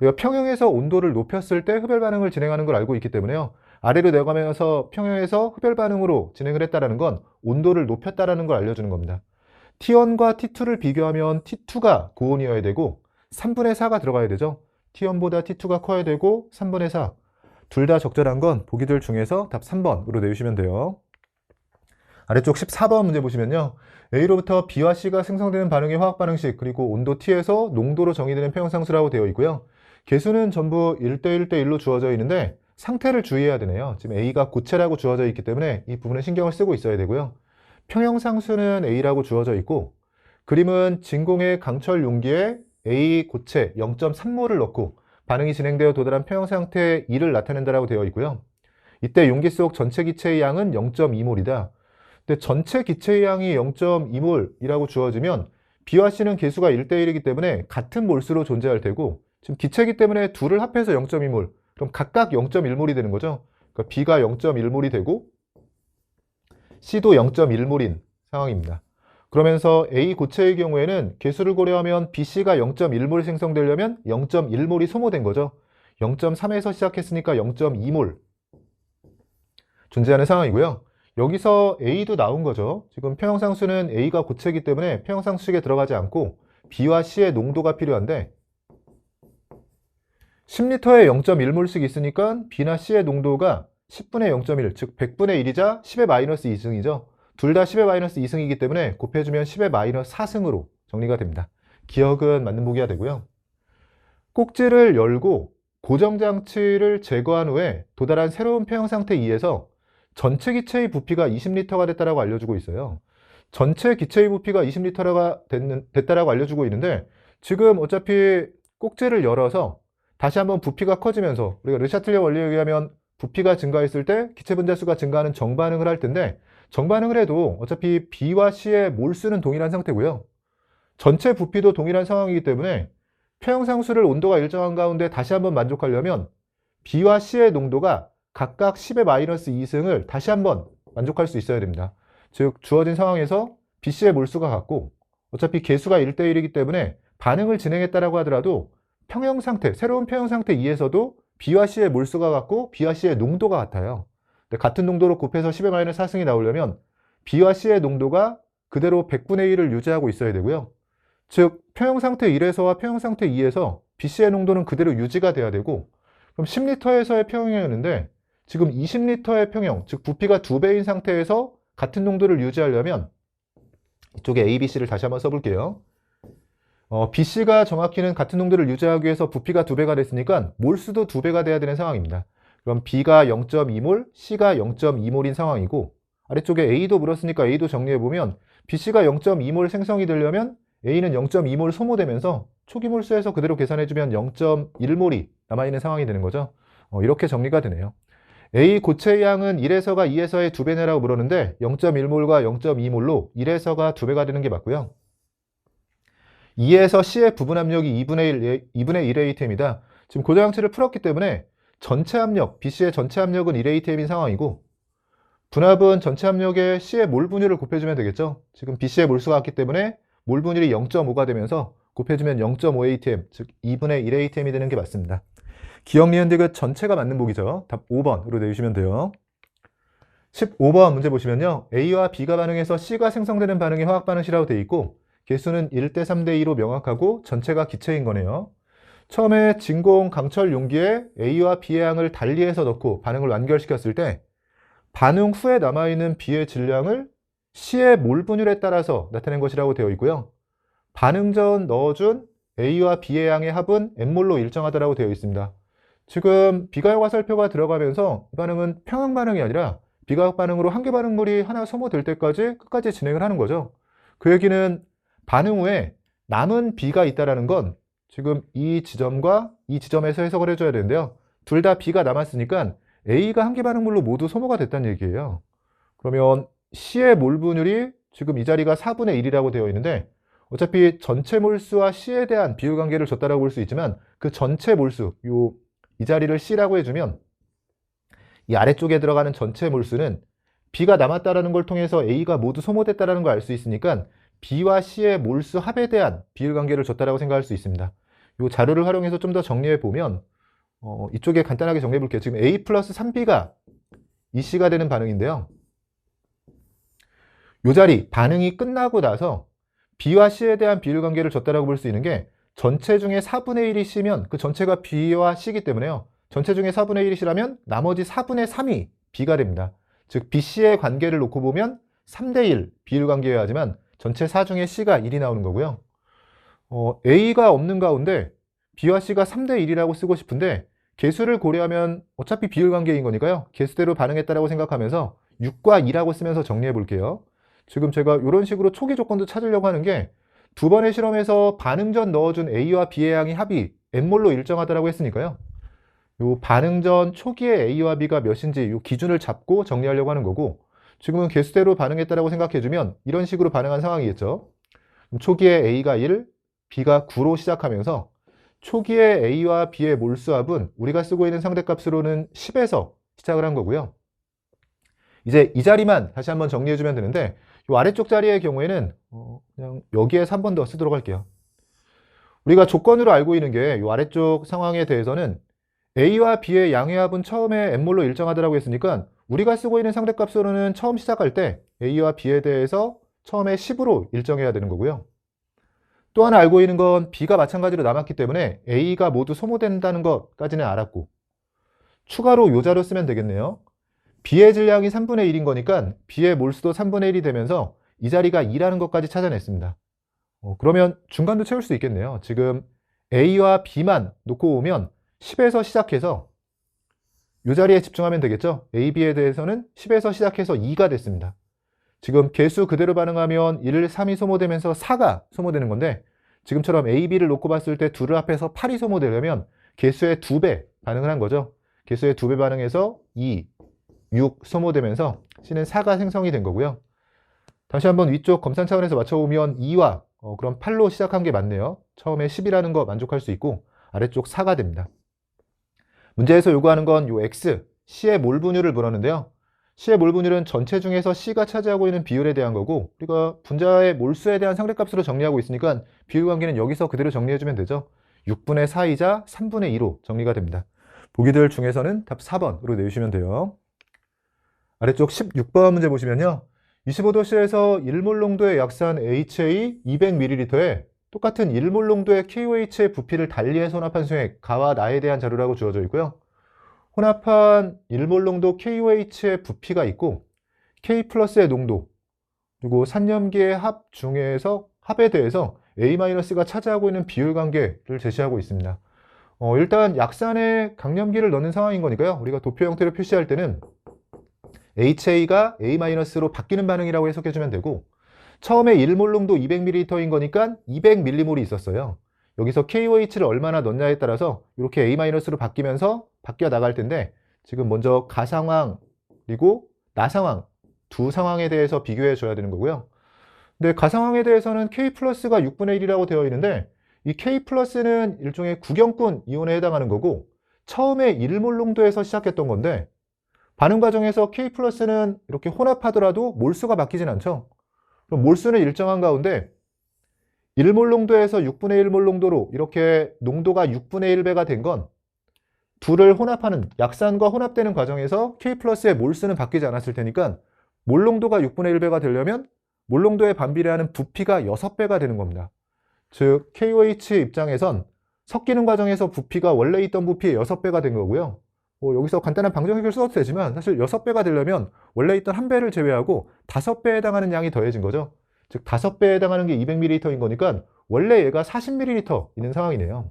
우리가 평형에서 온도를 높였을 때 흡열 반응을 진행하는 걸 알고 있기 때문에요. 아래로 내려가면서 평형에서 흡열 반응으로 진행을 했다는 건 온도를 높였다는 걸 알려주는 겁니다. T1과 T2를 비교하면 T2가 고온이어야 되고 3분의 4가 들어가야 되죠. T1보다 T2가 커야 되고 3분의 4. 둘 다 적절한 건 보기들 중에서 답 3번으로 내주시면 돼요. 아래쪽 14번 문제 보시면요. A로부터 B와 C가 생성되는 반응의 화학 반응식, 그리고 온도 T에서 농도로 정의되는 평형상수라고 되어 있고요. 개수는 전부 1대1 대 1로 주어져 있는데 상태를 주의해야 되네요. 지금 A가 고체라고 주어져 있기 때문에 이 부분에 신경을 쓰고 있어야 되고요. 평형상수는 A라고 주어져 있고, 그림은 진공의 강철 용기에 A 고체 0.3몰을 넣고 반응이 진행되어 도달한 평형상태 2를 나타낸다라고 되어 있고요. 이때 용기 속 전체 기체의 양은 0.2몰이다. 근데 전체 기체의 양이 0.2몰이라고 주어지면 B와 C는 개수가 1대1이기 때문에 같은 몰수로 존재할 테고, 지금 기체이기 때문에 둘을 합해서 0.2몰, 그럼 각각 0.1몰이 되는 거죠. 그러니까 B가 0.1몰이 되고 C도 0.1몰인 상황입니다. 그러면서 A 고체의 경우에는 개수를 고려하면 BC가 0.1몰 생성되려면 0.1몰이 소모된 거죠. 0.3에서 시작했으니까 0.2몰 존재하는 상황이고요. 여기서 A도 나온 거죠. 지금 평형상수는 A가 고체이기 때문에 평형상수식에 들어가지 않고 B와 C의 농도가 필요한데 10리터에 0.1몰씩 있으니까 B나 C의 농도가 10분의 0.1, 즉 100분의 1이자 10의 마이너스 2승이죠. 둘 다 10의 마이너스 2승이기 때문에 곱해주면 10의 마이너스 4승으로 정리가 됩니다. 기억은 맞는 보기가 되고요. 꼭지를 열고 고정장치를 제거한 후에 도달한 새로운 평형상태 2에서 전체 기체의 부피가 20리터가 됐다고 알려주고 있어요. 전체 기체의 부피가 20리터가 됐다고 알려주고 있는데, 지금 어차피 꼭지를 열어서 다시 한번 부피가 커지면서 우리가 르샤틀리에 원리에 의하면 부피가 증가했을 때 기체 분자수가 증가하는 정반응을 할 텐데, 정반응을 해도 어차피 B와 C의 몰수는 동일한 상태고요. 전체 부피도 동일한 상황이기 때문에 평형상수를 온도가 일정한 가운데 다시 한번 만족하려면 B와 C의 농도가 각각 10의 마이너스 2승을 다시 한번 만족할 수 있어야 됩니다. 즉 주어진 상황에서 BC의 몰수가 같고 어차피 개수가 1대1이기 때문에 반응을 진행했다라고 하더라도 평형상태, 새로운 평형상태 2에서도 B와 C의 몰수가 같고 B와 C의 농도가 같아요. 근데 같은 농도로 곱해서 10의 마이너스 4승이 나오려면 B와 C의 농도가 그대로 100분의 1을 유지하고 있어야 되고요. 즉 평형상태 1에서와 평형상태 2에서 BC의 농도는 그대로 유지가 돼야 되고, 그럼 10리터에서의 평형이었는데 지금 20리터의 평형, 즉 부피가 2배인 상태에서 같은 농도를 유지하려면 이쪽에 A, B, C를 다시 한번 써볼게요. BC가 정확히는 같은 농도를 유지하기 위해서 부피가 2배가 됐으니까 몰수도 2배가 돼야 되는 상황입니다. 그럼 B가 0.2몰, C가 0.2몰인 상황이고, 아래쪽에 A도 물었으니까 A도 정리해보면 BC가 0.2몰 생성이 되려면 A는 0.2몰 소모되면서 초기 몰수에서 그대로 계산해주면 0.1몰이 남아있는 상황이 되는 거죠. 이렇게 정리가 되네요. A 고체의 양은 1에서가 2에서의 2배내라고 물었는데 0.1몰과 0.2몰로 1에서가 2배가 되는 게 맞고요. 2에서 C의 부분 압력이 2분의 1ATM이다. 지금 고정장치를 풀었기 때문에 전체 압력, BC의 전체 압력은 1ATM인 상황이고, 분압은 전체 압력에 C의 몰 분율을 곱해주면 되겠죠. 지금 BC의 몰수가 같기 때문에 몰 분율이 0.5가 되면서 곱해주면 0.5ATM, 즉 2분의 1ATM이 되는 게 맞습니다. 기억, 니은, 디귿 전체가 맞는 보기죠. 답 5번으로 내주시면 돼요. 15번 문제 보시면요. A와 B가 반응해서 C가 생성되는 반응이 화학 반응식이라고 되어 있고, 개수는 1대 3대 2로 명확하고 전체가 기체인 거네요. 처음에 진공 강철 용기에 A와 B의 양을 달리해서 넣고 반응을 완결시켰을 때 반응 후에 남아있는 B의 질량을 C의 몰 분율에 따라서 나타낸 것이라고 되어 있고요. 반응 전 넣어준 A와 B의 양의 합은 N몰로 일정하다고 되어 있습니다. 지금 비가역 화살표가 들어가면서 이 반응은 평형 반응이 아니라 비과학 반응으로 한계 반응물이 하나 소모될 때까지 끝까지 진행을 하는 거죠. 그 얘기는 반응 후에 남은 B가 있다는 건 지금 이 지점과 이 지점에서 해석을 해줘야 되는데요. 둘 다 B가 남았으니까 A가 한계 반응물로 모두 소모가 됐다는 얘기예요. 그러면 C의 몰 분율이 지금 이 자리가 4분의 1이라고 되어 있는데 어차피 전체 몰수와 C에 대한 비율 관계를 줬다라고 볼 수 있지만 그 전체 몰수, 이 자리를 C라고 해주면 이 아래쪽에 들어가는 전체 몰수는 B가 남았다라는 걸 통해서 A가 모두 소모됐다라는 걸 알 수 있으니까 B와 C의 몰수 합에 대한 비율 관계를 줬다라고 생각할 수 있습니다. 이 자료를 활용해서 좀 더 정리해 보면 이쪽에 간단하게 정리해 볼게요. 지금 A 플러스 3B가 이 C가 되는 반응인데요. 이 자리 반응이 끝나고 나서 B와 C에 대한 비율 관계를 줬다라고 볼 수 있는 게 전체 중에 4분의 1이 C면 그 전체가 B와 C이기 때문에요. 전체 중에 4분의 1이 C라면 나머지 4분의 3이 B가 됩니다. 즉 BC의 관계를 놓고 보면 3대 1 비율 관계여야 하지만 전체 4 중에 C가 1이 나오는 거고요. A가 없는 가운데 B와 C가 3대 1이라고 쓰고 싶은데 개수를 고려하면 어차피 비율 관계인 거니까요. 개수대로 반응했다라고 생각하면서 6과 2라고 쓰면서 정리해 볼게요. 지금 제가 이런 식으로 초기 조건도 찾으려고 하는 게 두 번의 실험에서 반응 전 넣어준 A와 B의 양이 합이 N몰로 일정하다라고 했으니까요. 요 반응 전 초기에 A와 B가 몇인지 요 기준을 잡고 정리하려고 하는 거고 지금은 개수대로 반응했다라고 생각해주면 이런 식으로 반응한 상황이겠죠. 초기에 A가 1, B가 9로 시작하면서 초기에 A와 B의 몰수합은 우리가 쓰고 있는 상대값으로는 10에서 시작을 한 거고요. 이제 이 자리만 다시 한번 정리해주면 되는데 이 아래쪽 자리의 경우에는 그냥 여기에서 한 번 더 쓰도록 할게요. 우리가 조건으로 알고 있는 게 이 아래쪽 상황에 대해서는 A와 B의 양의 합은 처음에 N몰로 일정하다고 했으니까 우리가 쓰고 있는 상대값으로는 처음 시작할 때 A와 B에 대해서 처음에 10으로 일정해야 되는 거고요. 또 하나 알고 있는 건 B가 마찬가지로 남았기 때문에 A가 모두 소모된다는 것까지는 알았고 추가로 요 자료 쓰면 되겠네요. B의 질량이 3분의 1인 거니까 B의 몰수도 3분의 1이 되면서 이 자리가 2라는 것까지 찾아냈습니다. 그러면 중간도 채울 수 있겠네요. 지금 A와 B만 놓고 오면 10에서 시작해서 이 자리에 집중하면 되겠죠. A, B에 대해서는 10에서 시작해서 2가 됐습니다. 지금 개수 그대로 반응하면 1, 3이 소모되면서 4가 소모되는 건데 지금처럼 A, B를 놓고 봤을 때 둘을 합해서 8이 소모되려면 개수의 2배 반응을 한 거죠. 개수의 2배 반응해서 2, 6 소모되면서 C는 4가 생성이 된 거고요. 다시 한번 위쪽 검산 차원에서 맞춰보면 2와 그럼 8로 시작한 게 맞네요. 처음에 10이라는 거 만족할 수 있고 아래쪽 4가 됩니다. 문제에서 요구하는 건 요 X, C의 몰 분율을 물었는데요. C의 몰 분율은 전체 중에서 C가 차지하고 있는 비율에 대한 거고 우리가 분자의 몰수에 대한 상대값으로 정리하고 있으니까 비율 관계는 여기서 그대로 정리해주면 되죠. 6분의 4이자 3분의 2로 정리가 됩니다. 보기들 중에서는 답 4번으로 내주시면 돼요. 아래쪽 16번 문제 보시면요. 25도씨에서 1몰 농도의 약산 HA 200ml에 똑같은 1몰 농도의 KOH의 부피를 달리해서 혼합한 수액 가와 나에 대한 자료라고 주어져 있고요. 혼합한 1몰 농도 KOH의 부피가 있고 K 플러스의 농도 그리고 산염기의 합 중에서 합에 대해서 A-가 차지하고 있는 비율 관계를 제시하고 있습니다. 일단 약산에 강염기를 넣는 상황인 거니까요. 우리가 도표 형태로 표시할 때는 HA가 A-로 바뀌는 반응이라고 해석해주면 되고 처음에 1몰 농도 200ml인 거니까 200mm이 있었어요. 여기서 KOH를 얼마나 넣냐에 따라서 이렇게 A-로 바뀌면서 바뀌어 나갈 텐데 지금 먼저 가상황 그리고 나상황 두 상황에 대해서 비교해 줘야 되는 거고요. 근데 가상황에 대해서는 K 플러스가 6분의 1이라고 되어 있는데 이 K 플러스는 일종의 구경꾼 이온에 해당하는 거고 처음에 1몰 농도에서 시작했던 건데 반응 과정에서 K 플러스는 이렇게 혼합하더라도 몰수가 바뀌진 않죠. 그럼 몰수는 일정한 가운데 1몰 농도에서 6분의 1몰 농도로 이렇게 농도가 6분의 1배가 된 건 둘을 혼합하는 약산과 혼합되는 과정에서 K 플러스의 몰수는 바뀌지 않았을 테니까 몰 농도가 6분의 1배가 되려면 몰 농도에 반비례하는 부피가 6배가 되는 겁니다. 즉 KOH 입장에선 섞이는 과정에서 부피가 원래 있던 부피의 6배가 된 거고요. 여기서 간단한 방정 해결 써도 되지만 사실 6배가 되려면 원래 있던 1배를 제외하고 5배에 해당하는 양이 더해진 거죠. 즉 5배에 해당하는 게 200ml인 거니까 원래 얘가 40ml 있는 상황이네요.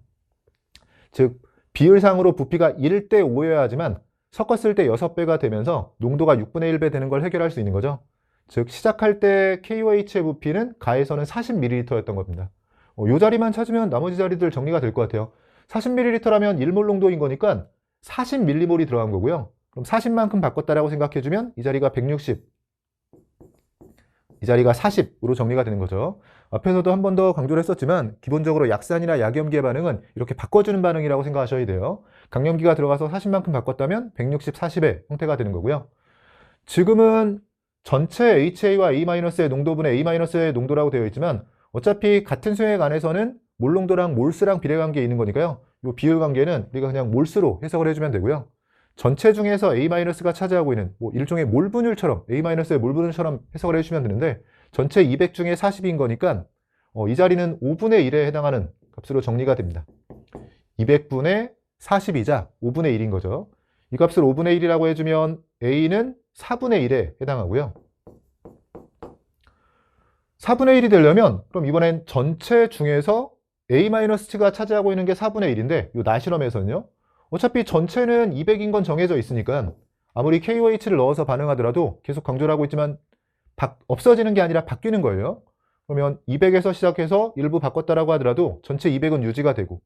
즉 비율상으로 부피가 1대 5여야 하지만 섞었을 때 6배가 되면서 농도가 6분의 1배 되는 걸 해결할 수 있는 거죠. 즉 시작할 때 KOH의 부피는 가에서는 40ml였던 겁니다. 이 자리만 찾으면 나머지 자리들 정리가 될 것 같아요. 40ml라면 1몰 농도인 거니까 40ml몰이 들어간 거고요. 그럼 40만큼 바꿨다라고 생각해주면 이 자리가 160, 이 자리가 40으로 정리가 되는 거죠. 앞에서도 한 번 더 강조를 했었지만 기본적으로 약산이나 약염기의 반응은 이렇게 바꿔주는 반응이라고 생각하셔야 돼요. 강염기가 들어가서 40만큼 바꿨다면 160, 40의 형태가 되는 거고요. 지금은 전체 HA와 A-의 농도분의 A-의 농도라고 되어 있지만 어차피 같은 수액 안에서는 몰 농도랑 몰수랑 비례관계에 있는 거니까요. 이 비율 관계는 우리가 그냥 몰수로 해석을 해주면 되고요. 전체 중에서 A-가 차지하고 있는 일종의 몰 분율처럼 A-의 몰 분율처럼 해석을 해주시면 되는데 전체 200 중에 40인 거니까 이 자리는 5분의 1에 해당하는 값으로 정리가 됩니다. 200분의 40이자 5분의 1인 거죠. 이 값을 5분의 1이라고 해주면 A는 4분의 1에 해당하고요. 4분의 1이 되려면 그럼 이번엔 전체 중에서 A-가 차지하고 있는 게 4분의 1인데 이 나실험에서는요. 어차피 전체는 200인 건 정해져 있으니까 아무리 KOH를 넣어서 반응하더라도 계속 강조를 하고 있지만 없어지는 게 아니라 바뀌는 거예요. 그러면 200에서 시작해서 일부 바꿨다라고 하더라도 전체 200은 유지가 되고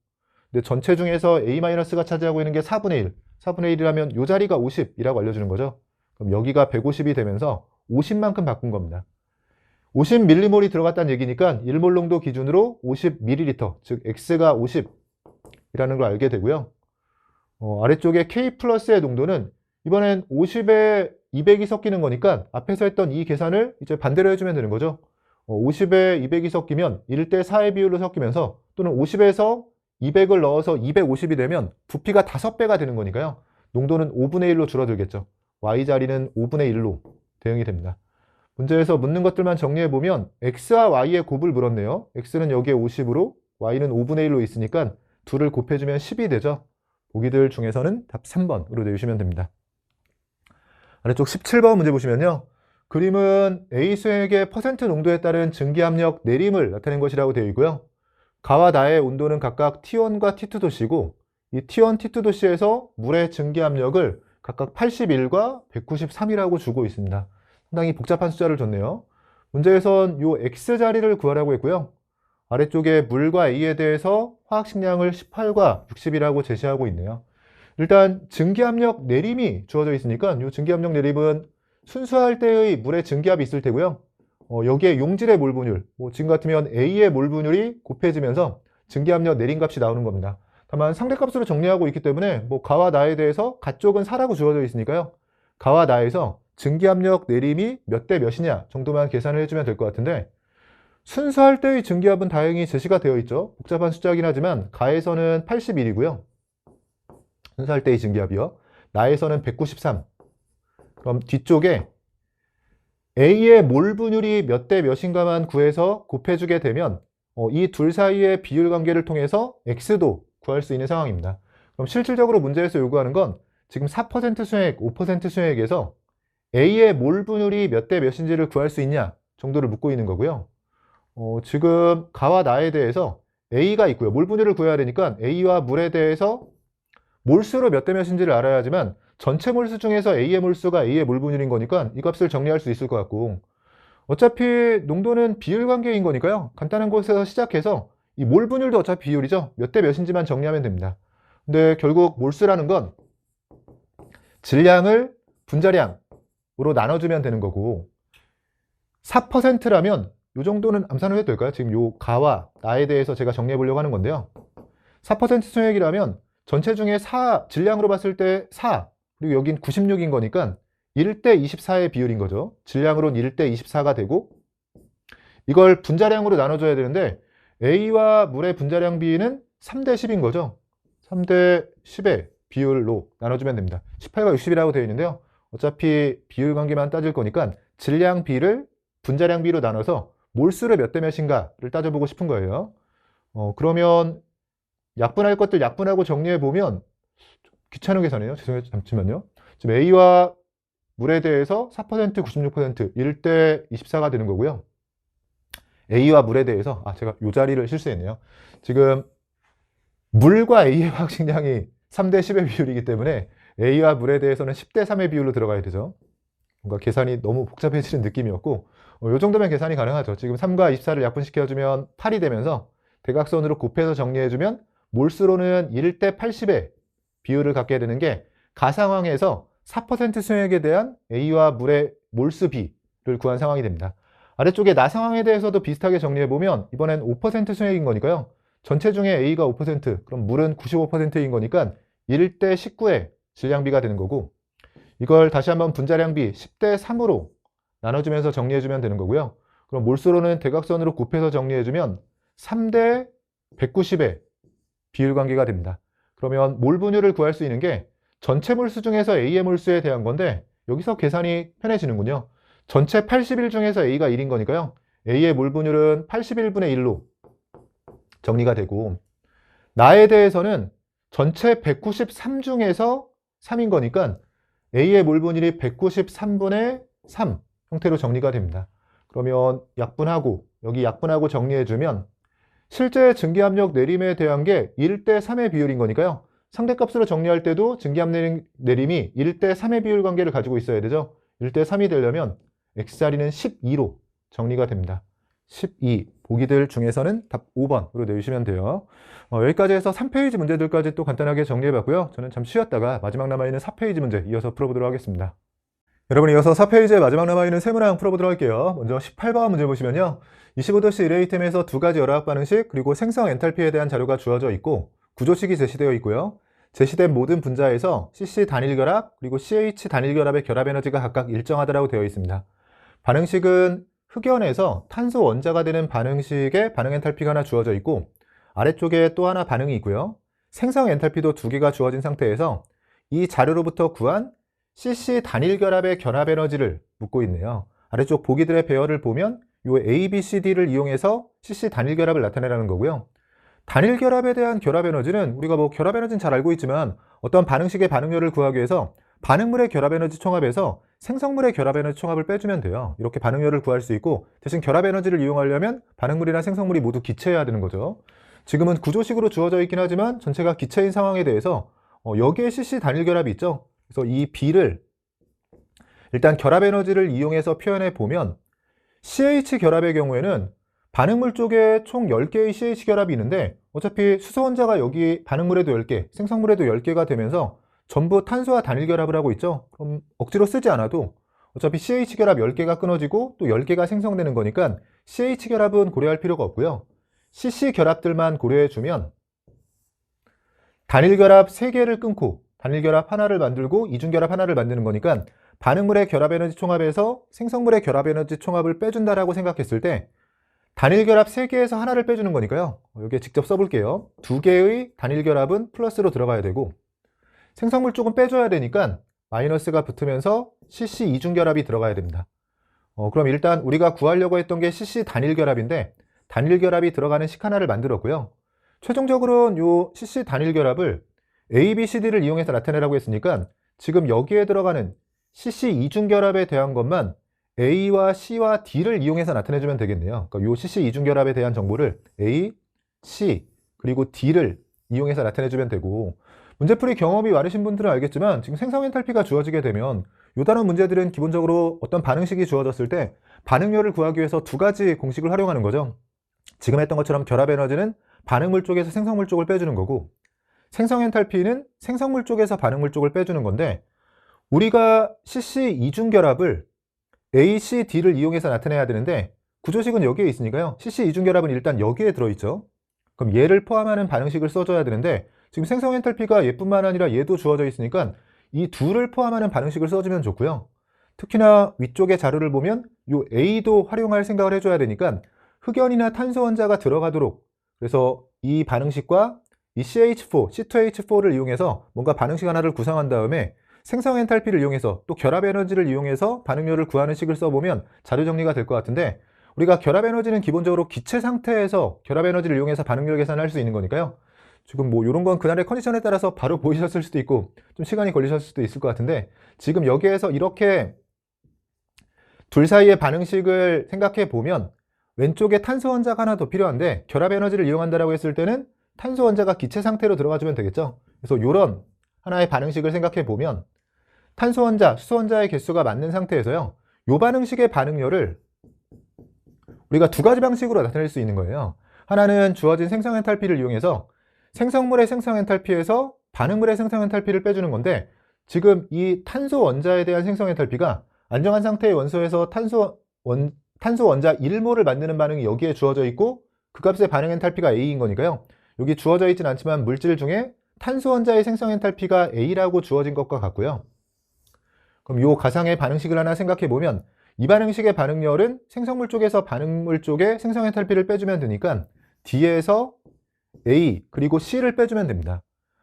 근데 전체 중에서 A-가 차지하고 있는 게 4분의 1. 4분의 1이라면 이 자리가 50이라고 알려주는 거죠. 그럼 여기가 150이 되면서 50만큼 바꾼 겁니다. 50ml몰이 들어갔다는 얘기니까 1몰 농도 기준으로 50ml, 즉 X가 50이라는 걸 알게 되고요. 아래쪽에 K 플러스의 농도는 이번엔 50에 200이 섞이는 거니까 앞에서 했던 이 계산을 이제 반대로 해주면 되는 거죠. 50에 200이 섞이면 1대 4의 비율로 섞이면서 또는 50에서 200을 넣어서 250이 되면 부피가 5배가 되는 거니까요. 농도는 5분의 1로 줄어들겠죠. Y자리는 5분의 1로 대응이 됩니다. 문제에서 묻는 것들만 정리해보면 X와 Y의 곱을 물었네요. X는 여기에 50으로 Y는 5분의 1로 있으니까 둘을 곱해주면 10이 되죠. 보기들 중에서는 답 3번으로 내주시면 됩니다. 아래쪽 17번 문제 보시면요. 그림은 A 수액의 퍼센트 농도에 따른 증기압력 내림을 나타낸 것이라고 되어 있고요. 가와 나의 온도는 각각 T1과 T2 도씨고 이 T1, T2 도씨에서 물의 증기압력을 각각 81과 193이라고 주고 있습니다. 상당히 복잡한 숫자를 줬네요. 문제에선 이 X자리를 구하라고 했고요. 아래쪽에 물과 A에 대해서 화학식량을 18과 60이라고 제시하고 있네요. 일단 증기압력 내림이 주어져 있으니까 이 증기압력 내림은 순수할 때의 물의 증기압이 있을 테고요. 여기에 용질의 몰 분율, 지금 같으면 A의 몰 분율이 곱해지면서 증기압력 내림 값이 나오는 겁니다. 다만 상대값으로 정리하고 있기 때문에 가와 나에 대해서 가 쪽은 4라고 주어져 있으니까요. 가와 나에서 증기압력 내림이 몇 대 몇이냐 정도만 계산을 해주면 될 것 같은데 순수할 때의 증기압은 다행히 제시가 되어 있죠. 복잡한 숫자이긴 하지만 가에서는 81이고요. 순수할 때의 증기압이요. 나에서는 193. 그럼 뒤쪽에 A의 몰 분율이 몇 대 몇인가만 구해서 곱해주게 되면 이 둘 사이의 비율 관계를 통해서 X도 구할 수 있는 상황입니다. 그럼 실질적으로 문제에서 요구하는 건 지금 4% 수액, 5% 수액에서 A의 몰 분율이 몇 대 몇인지를 구할 수 있냐 정도를 묻고 있는 거고요. 지금 가와 나에 대해서 A가 있고요. 몰 분율을 구해야 되니까 A와 물에 대해서 몰수로 몇 대 몇인지를 알아야지만 전체 몰수 중에서 A의 몰수가 A의 몰 분율인 거니까 이 값을 정리할 수 있을 것 같고 어차피 농도는 비율 관계인 거니까요. 간단한 곳에서 시작해서 이 몰 분율도 어차피 비율이죠. 몇 대 몇인지만 정리하면 됩니다. 근데 결국 몰수라는 건 질량을 분자량으로 나눠주면 되는 거고 4%라면 이 정도는 암산을 해도 될까요? 지금 요 가와 나에 대해서 제가 정리해 보려고 하는 건데요. 4% 수액이라면 전체 중에 질량으로 봤을 때 4, 그리고 여긴 96인 거니까 1대 24의 비율인 거죠. 질량으로는 1대 24가 되고 이걸 분자량으로 나눠줘야 되는데 A와 물의 분자량 비는 3대 10인 거죠. 3대 10의 비율로 나눠주면 됩니다. 18과 60이라고 되어 있는데요. 어차피 비율 관계만 따질 거니까 질량 비를 분자량 비로 나눠서 몰수를 몇 대 몇인가를 따져보고 싶은 거예요. 그러면 약분할 것들 약분하고 정리해보면 귀찮은 계산이에요. 죄송해요. 잠시만요. 지금 A와 물에 대해서 4%, 96%, 1대 24가 되는 거고요. A와 물에 대해서 제가 이 자리를 실수했네요. 지금 물과 A의 화학식량이 3대 10의 비율이기 때문에 A와 물에 대해서는 10대 3의 비율로 들어가야 되죠. 뭔가 계산이 너무 복잡해지는 느낌이었고 이 정도면 계산이 가능하죠. 지금 3과 24를 약분시켜주면 8이 되면서 대각선으로 곱해서 정리해주면 몰수로는 1대 80의 비율을 갖게 되는 게 가상황에서 4% 수용액에 대한 A와 물의 몰수 비를 구한 상황이 됩니다. 아래쪽에 나상황에 대해서도 비슷하게 정리해보면 이번엔 5% 수용액인 거니까요. 전체 중에 A가 5%, 그럼 물은 95%인 거니까 1대 19의 질량비가 되는 거고 이걸 다시 한번 분자량비 10대 3으로 나눠주면서 정리해주면 되는 거고요. 그럼 몰수로는 대각선으로 곱해서 정리해주면 3대 190의 비율 관계가 됩니다. 그러면 몰 분율을 구할 수 있는 게 전체 몰수 중에서 A의 몰수에 대한 건데 여기서 계산이 편해지는군요. 전체 81 중에서 A가 1인 거니까요. A의 몰 분율은 81분의 1로 정리가 되고 나에 대해서는 전체 193 중에서 3인 거니까 A의 몰 분율이 193분의 3 형태로 정리가 됩니다. 그러면 약분하고 여기 약분하고 정리해주면 실제 증기압력 내림에 대한 게 1대 3의 비율인 거니까요. 상대값으로 정리할 때도 증기압력 내림이 1대 3의 비율 관계를 가지고 있어야 되죠. 1대 3이 되려면 X자리는 12로 정리가 됩니다. 12. 보기들 중에서는 답 5번으로 내주시면 돼요. 여기까지 해서 3페이지 문제들까지 또 간단하게 정리해봤고요. 저는 잠시 쉬었다가 마지막 남아있는 4페이지 문제 이어서 풀어보도록 하겠습니다. 여러분 이어서 4페이지의 마지막 남아있는 세문항 풀어보도록 할게요. 먼저 18번 문제 보시면요. 25도씨 일회이템에서 두 가지 열화학 반응식 그리고 생성 엔탈피에 대한 자료가 주어져 있고 구조식이 제시되어 있고요. 제시된 모든 분자에서 CC 단일결합 그리고 CH 단일결합의 결합 에너지가 각각 일정하다고 되어 있습니다. 반응식은 흑연에서 탄소 원자가 되는 반응식의 반응 엔탈피가 하나 주어져 있고 아래쪽에 또 하나 반응이 있고요. 생성 엔탈피도 두 개가 주어진 상태에서 이 자료로부터 구한 CC 단일결합의 결합 에너지를 묻고 있네요. 아래쪽 보기들의 배열을 보면 이 A, B, C, D를 이용해서 CC 단일결합을 나타내라는 거고요. 단일결합에 대한 결합 에너지는 우리가 뭐 결합 에너지는 잘 알고 있지만 어떤 반응식의 반응률을 구하기 위해서 반응물의 결합 에너지 총합에서 생성물의 결합 에너지 총합을 빼주면 돼요. 이렇게 반응률을 구할 수 있고 대신 결합 에너지를 이용하려면 반응물이나 생성물이 모두 기체여야 되는 거죠. 지금은 구조식으로 주어져 있긴 하지만 전체가 기체인 상황에 대해서 여기에 CC 단일결합이 있죠. 그래서 이 B를 일단 결합 에너지를 이용해서 표현해 보면 CH 결합의 경우에는 반응물 쪽에 총 10개의 CH 결합이 있는데 어차피 수소 원자가 여기 반응물에도 10개, 생성물에도 10개가 되면서 전부 탄소와 단일 결합을 하고 있죠. 그럼 억지로 쓰지 않아도 어차피 CH 결합 10개가 끊어지고 또 10개가 생성되는 거니까 CH 결합은 고려할 필요가 없고요. CC 결합들만 고려해주면 단일 결합 3개를 끊고 단일 결합 하나를 만들고 이중 결합 하나를 만드는 거니까 반응물의 결합 에너지 총합에서 생성물의 결합 에너지 총합을 빼준다라고 생각했을 때 단일 결합 3개에서 하나를 빼주는 거니까요. 여기에 직접 써볼게요. 2개의 단일 결합은 플러스로 들어가야 되고 생성물 쪽은 빼줘야 되니까 마이너스가 붙으면서 CC 이중 결합이 들어가야 됩니다. 그럼 일단 우리가 구하려고 했던 게 CC 단일 결합인데 단일 결합이 들어가는 식 하나를 만들었고요. 최종적으로는 이 CC 단일 결합을 A, B, C, D를 이용해서 나타내라고 했으니까 지금 여기에 들어가는 CC 이중 결합에 대한 것만 A와 C와 D를 이용해서 나타내주면 되겠네요. 그러니까 이 CC 이중 결합에 대한 정보를 A, C, 그리고 D를 이용해서 나타내주면 되고 문제풀이 경험이 많으신 분들은 알겠지만 지금 생성 엔탈피가 주어지게 되면 요 다른 문제들은 기본적으로 어떤 반응식이 주어졌을 때 반응률을 구하기 위해서 두 가지 공식을 활용하는 거죠. 지금 했던 것처럼 결합 에너지는 반응물 쪽에서 생성물 쪽을 빼주는 거고 생성 엔탈피는 생성물 쪽에서 반응물 쪽을 빼주는 건데 우리가 CC 이중 결합을 A, C, D를 이용해서 나타내야 되는데 구조식은 여기에 있으니까요. CC 이중 결합은 일단 여기에 들어있죠. 그럼 얘를 포함하는 반응식을 써줘야 되는데 지금 생성 엔탈피가 얘뿐만 아니라 얘도 주어져 있으니까 이 둘을 포함하는 반응식을 써주면 좋고요. 특히나 위쪽의 자료를 보면 이 A도 활용할 생각을 해줘야 되니까 흑연이나 탄소 원자가 들어가도록 그래서 이 반응식과 이 CH4, C2H4를 이용해서 뭔가 반응식 하나를 구성한 다음에 생성 엔탈피를 이용해서 또 결합 에너지를 이용해서 반응률을 구하는 식을 써보면 자료 정리가 될 것 같은데 우리가 결합 에너지는 기본적으로 기체 상태에서 결합 에너지를 이용해서 반응률 계산을 할 수 있는 거니까요. 지금 뭐 이런 건 그날의 컨디션에 따라서 바로 보이셨을 수도 있고 좀 시간이 걸리셨을 수도 있을 것 같은데 지금 여기에서 이렇게 둘 사이의 반응식을 생각해 보면 왼쪽에 탄소 원자가 하나 더 필요한데 결합 에너지를 이용한다라고 했을 때는 탄소 원자가 기체 상태로 들어가 주면 되겠죠. 그래서 이런 하나의 반응식을 생각해 보면 탄소 원자, 수소 원자의 개수가 맞는 상태에서요. 요 반응식의 반응열을 우리가 두 가지 방식으로 나타낼 수 있는 거예요. 하나는 주어진 생성 엔탈피를 이용해서 생성물의 생성 엔탈피에서 반응물의 생성 엔탈피를 빼주는 건데, 지금 이 탄소 원자에 대한 생성 엔탈피가 안정한 상태의 원소에서 탄소 원자 1몰을 만드는 반응이 여기에 주어져 있고 그 값의 반응 엔탈피가 A인 거니까요. 여기 주어져 있진 않지만 물질 중에 탄소 원자의 생성 엔탈피가 A라고 주어진 것과 같고요. 그럼 이 가상의 반응식을 하나 생각해 보면 이 반응식의 반응열은 생성물 쪽에서 반응물 쪽에 생성 엔탈피를 빼주면 되니까 D에서 A 그리고 C를 빼주면 됩니다.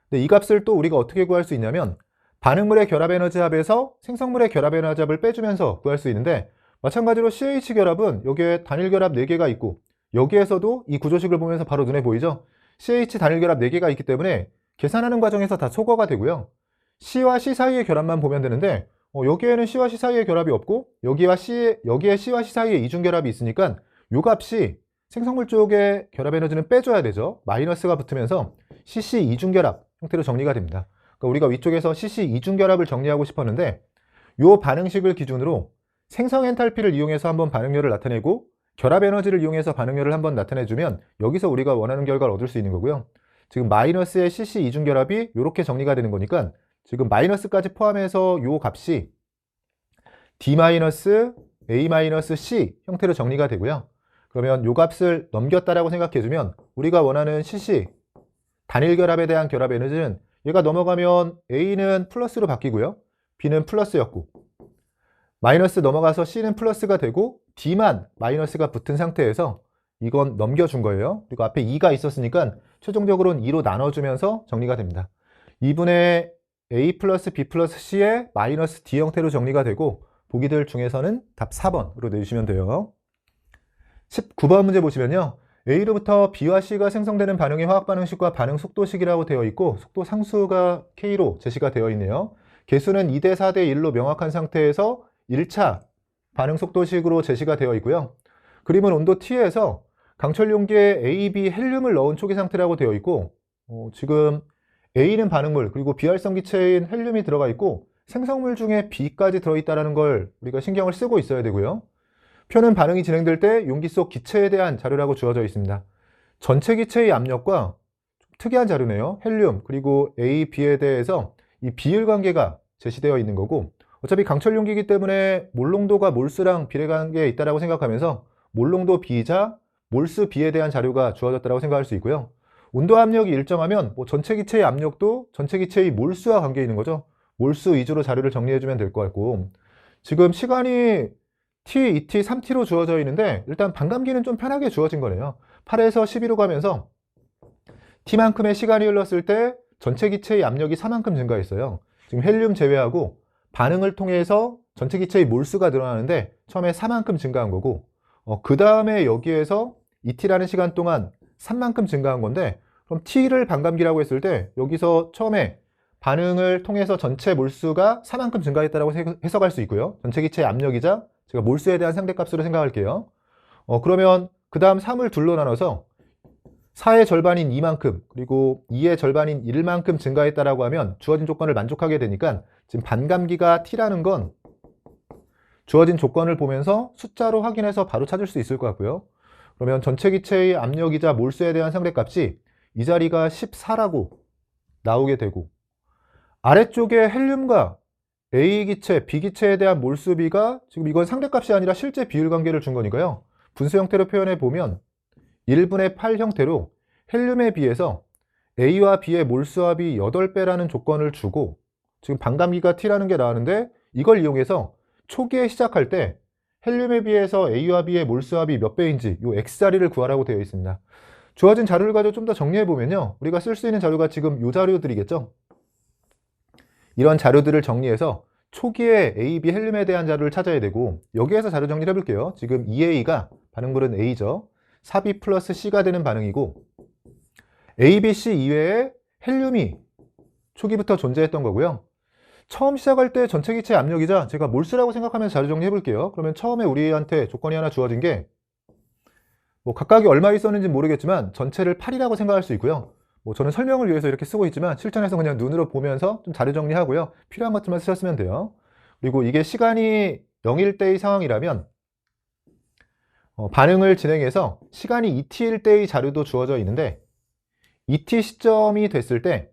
근데 이 값을 또 우리가 어떻게 구할 수 있냐면 반응물의 결합 에너지 합에서 생성물의 결합 에너지 합을 빼주면서 구할 수 있는데, 마찬가지로 CH 결합은 여기에 단일 결합 4개가 있고 여기에서도 이 구조식을 보면서 바로 눈에 보이죠? CH 단일 결합 4개가 있기 때문에 계산하는 과정에서 다 소거가 되고요. C와 C 사이의 결합만 보면 되는데 여기에는 C와 C 사이의 결합이 없고 여기에 C와 C 사이에 이중결합이 있으니까 요 값이 생성물 쪽의 결합 에너지는 빼줘야 되죠. 마이너스가 붙으면서 CC 이중결합 형태로 정리가 됩니다. 그러니까 우리가 위쪽에서 CC 이중결합을 정리하고 싶었는데 요 반응식을 기준으로 생성 엔탈피를 이용해서 한번 반응열을 나타내고 결합 에너지를 이용해서 반응열을 한번 나타내주면 여기서 우리가 원하는 결과를 얻을 수 있는 거고요. 지금 마이너스의 CC 이중결합이 이렇게 정리가 되는 거니까 지금 마이너스까지 포함해서 요 값이 D-A-C 형태로 정리가 되고요. 그러면 요 값을 넘겼다라고 생각해주면 우리가 원하는 CC 단일 결합에 대한 결합 에너지는 얘가 넘어가면 A는 플러스로 바뀌고요. B는 플러스였고 마이너스 넘어가서 C는 플러스가 되고 D만 마이너스가 붙은 상태에서 이건 넘겨준 거예요. 그리고 앞에 2가 있었으니까 최종적으로는 2로 나눠주면서 정리가 됩니다. 2분의 A 플러스 B 플러스 C의 마이너스 D 형태로 정리가 되고 보기들 중에서는 답 4번으로 내주시면 돼요. 19번 문제 보시면요. A로부터 B와 C가 생성되는 반응의 화학 반응식과 반응 속도식이라고 되어 있고 속도 상수가 K로 제시가 되어 있네요. 개수는 2대 4대 1로 명확한 상태에서 1차 반응 속도식으로 제시가 되어 있고요. 그림은 온도 T에서 강철 용기에 A, B 헬륨을 넣은 초기 상태라고 되어 있고 지금 A는 반응물 그리고 비활성 기체인 헬륨이 들어가 있고 생성물 중에 B까지 들어있다는 걸 우리가 신경을 쓰고 있어야 되고요. 표는 반응이 진행될 때 용기 속 기체에 대한 자료라고 주어져 있습니다. 전체 기체의 압력과 특이한 자료네요. 헬륨 그리고 A, B에 대해서 이 비율 관계가 제시되어 있는 거고 어차피 강철 용기이기 때문에 몰농도가 몰수랑 비례관계에 있다고 생각하면서 몰농도 B이자 몰수 B에 대한 자료가 주어졌다고 생각할 수 있고요. 온도 압력이 일정하면 전체 기체의 압력도 전체 기체의 몰수와 관계 있는 거죠. 몰수 위주로 자료를 정리해주면 될 것 같고 지금 시간이 T, 2T, 3T로 주어져 있는데 일단 반감기는 좀 편하게 주어진 거네요. 8에서 12로 가면서 T만큼의 시간이 흘렀을 때 전체 기체의 압력이 4만큼 증가했어요. 지금 헬륨 제외하고 반응을 통해서 전체 기체의 몰수가 늘어나는데 처음에 4만큼 증가한 거고 그 다음에 여기에서 2T라는 시간 동안 3만큼 증가한 건데 그럼 T를 반감기라고 했을 때 여기서 처음에 반응을 통해서 전체 몰수가 4만큼 증가했다고 해석할 수 있고요. 전체 기체의 압력이자 제가 몰수에 대한 상대값으로 생각할게요. 그러면 그 다음 3을 둘로 나눠서 4의 절반인 2만큼 그리고 2의 절반인 1만큼 증가했다라고 하면 주어진 조건을 만족하게 되니까 지금 반감기가 T라는 건 주어진 조건을 보면서 숫자로 확인해서 바로 찾을 수 있을 것 같고요. 그러면 전체 기체의 압력이자 몰수에 대한 상대값이 이 자리가 14라고 나오게 되고 아래쪽에 헬륨과 A 기체, B 기체에 대한 몰수비가 지금 이건 상대값이 아니라 실제 비율 관계를 준 거니까요. 분수 형태로 표현해 보면 1분의 8 형태로 헬륨에 비해서 A와 B의 몰수합이 8배라는 조건을 주고 지금 반감기가 T라는 게 나왔는데 이걸 이용해서 초기에 시작할 때 헬륨에 비해서 A와 B의 몰수합이 몇 배인지 이 X자리를 구하라고 되어 있습니다. 주어진 자료를 가지고 좀 더 정리해 보면요. 우리가 쓸 수 있는 자료가 지금 이 자료들이겠죠. 이런 자료들을 정리해서 초기에 A, B 헬륨에 대한 자료를 찾아야 되고 여기에서 자료 정리를 해볼게요. 지금 2A가 반응물은 A죠. 4B 플러스 C가 되는 반응이고 A, B, C 이외에 헬륨이 초기부터 존재했던 거고요. 처음 시작할 때 전체 기체 압력이자 제가 몰수라고 생각하면서 자료 정리해 볼게요. 그러면 처음에 우리한테 조건이 하나 주어진 게 각각이 얼마 있었는지 모르겠지만 전체를 8이라고 생각할 수 있고요. 뭐 저는 설명을 위해서 이렇게 쓰고 있지만 실전에서 그냥 눈으로 보면서 좀 자료 정리하고요. 필요한 것들만 쓰셨으면 돼요. 그리고 이게 시간이 0일 때의 상황이라면 반응을 진행해서 시간이 2t일 때의 자료도 주어져 있는데 2t 시점이 됐을 때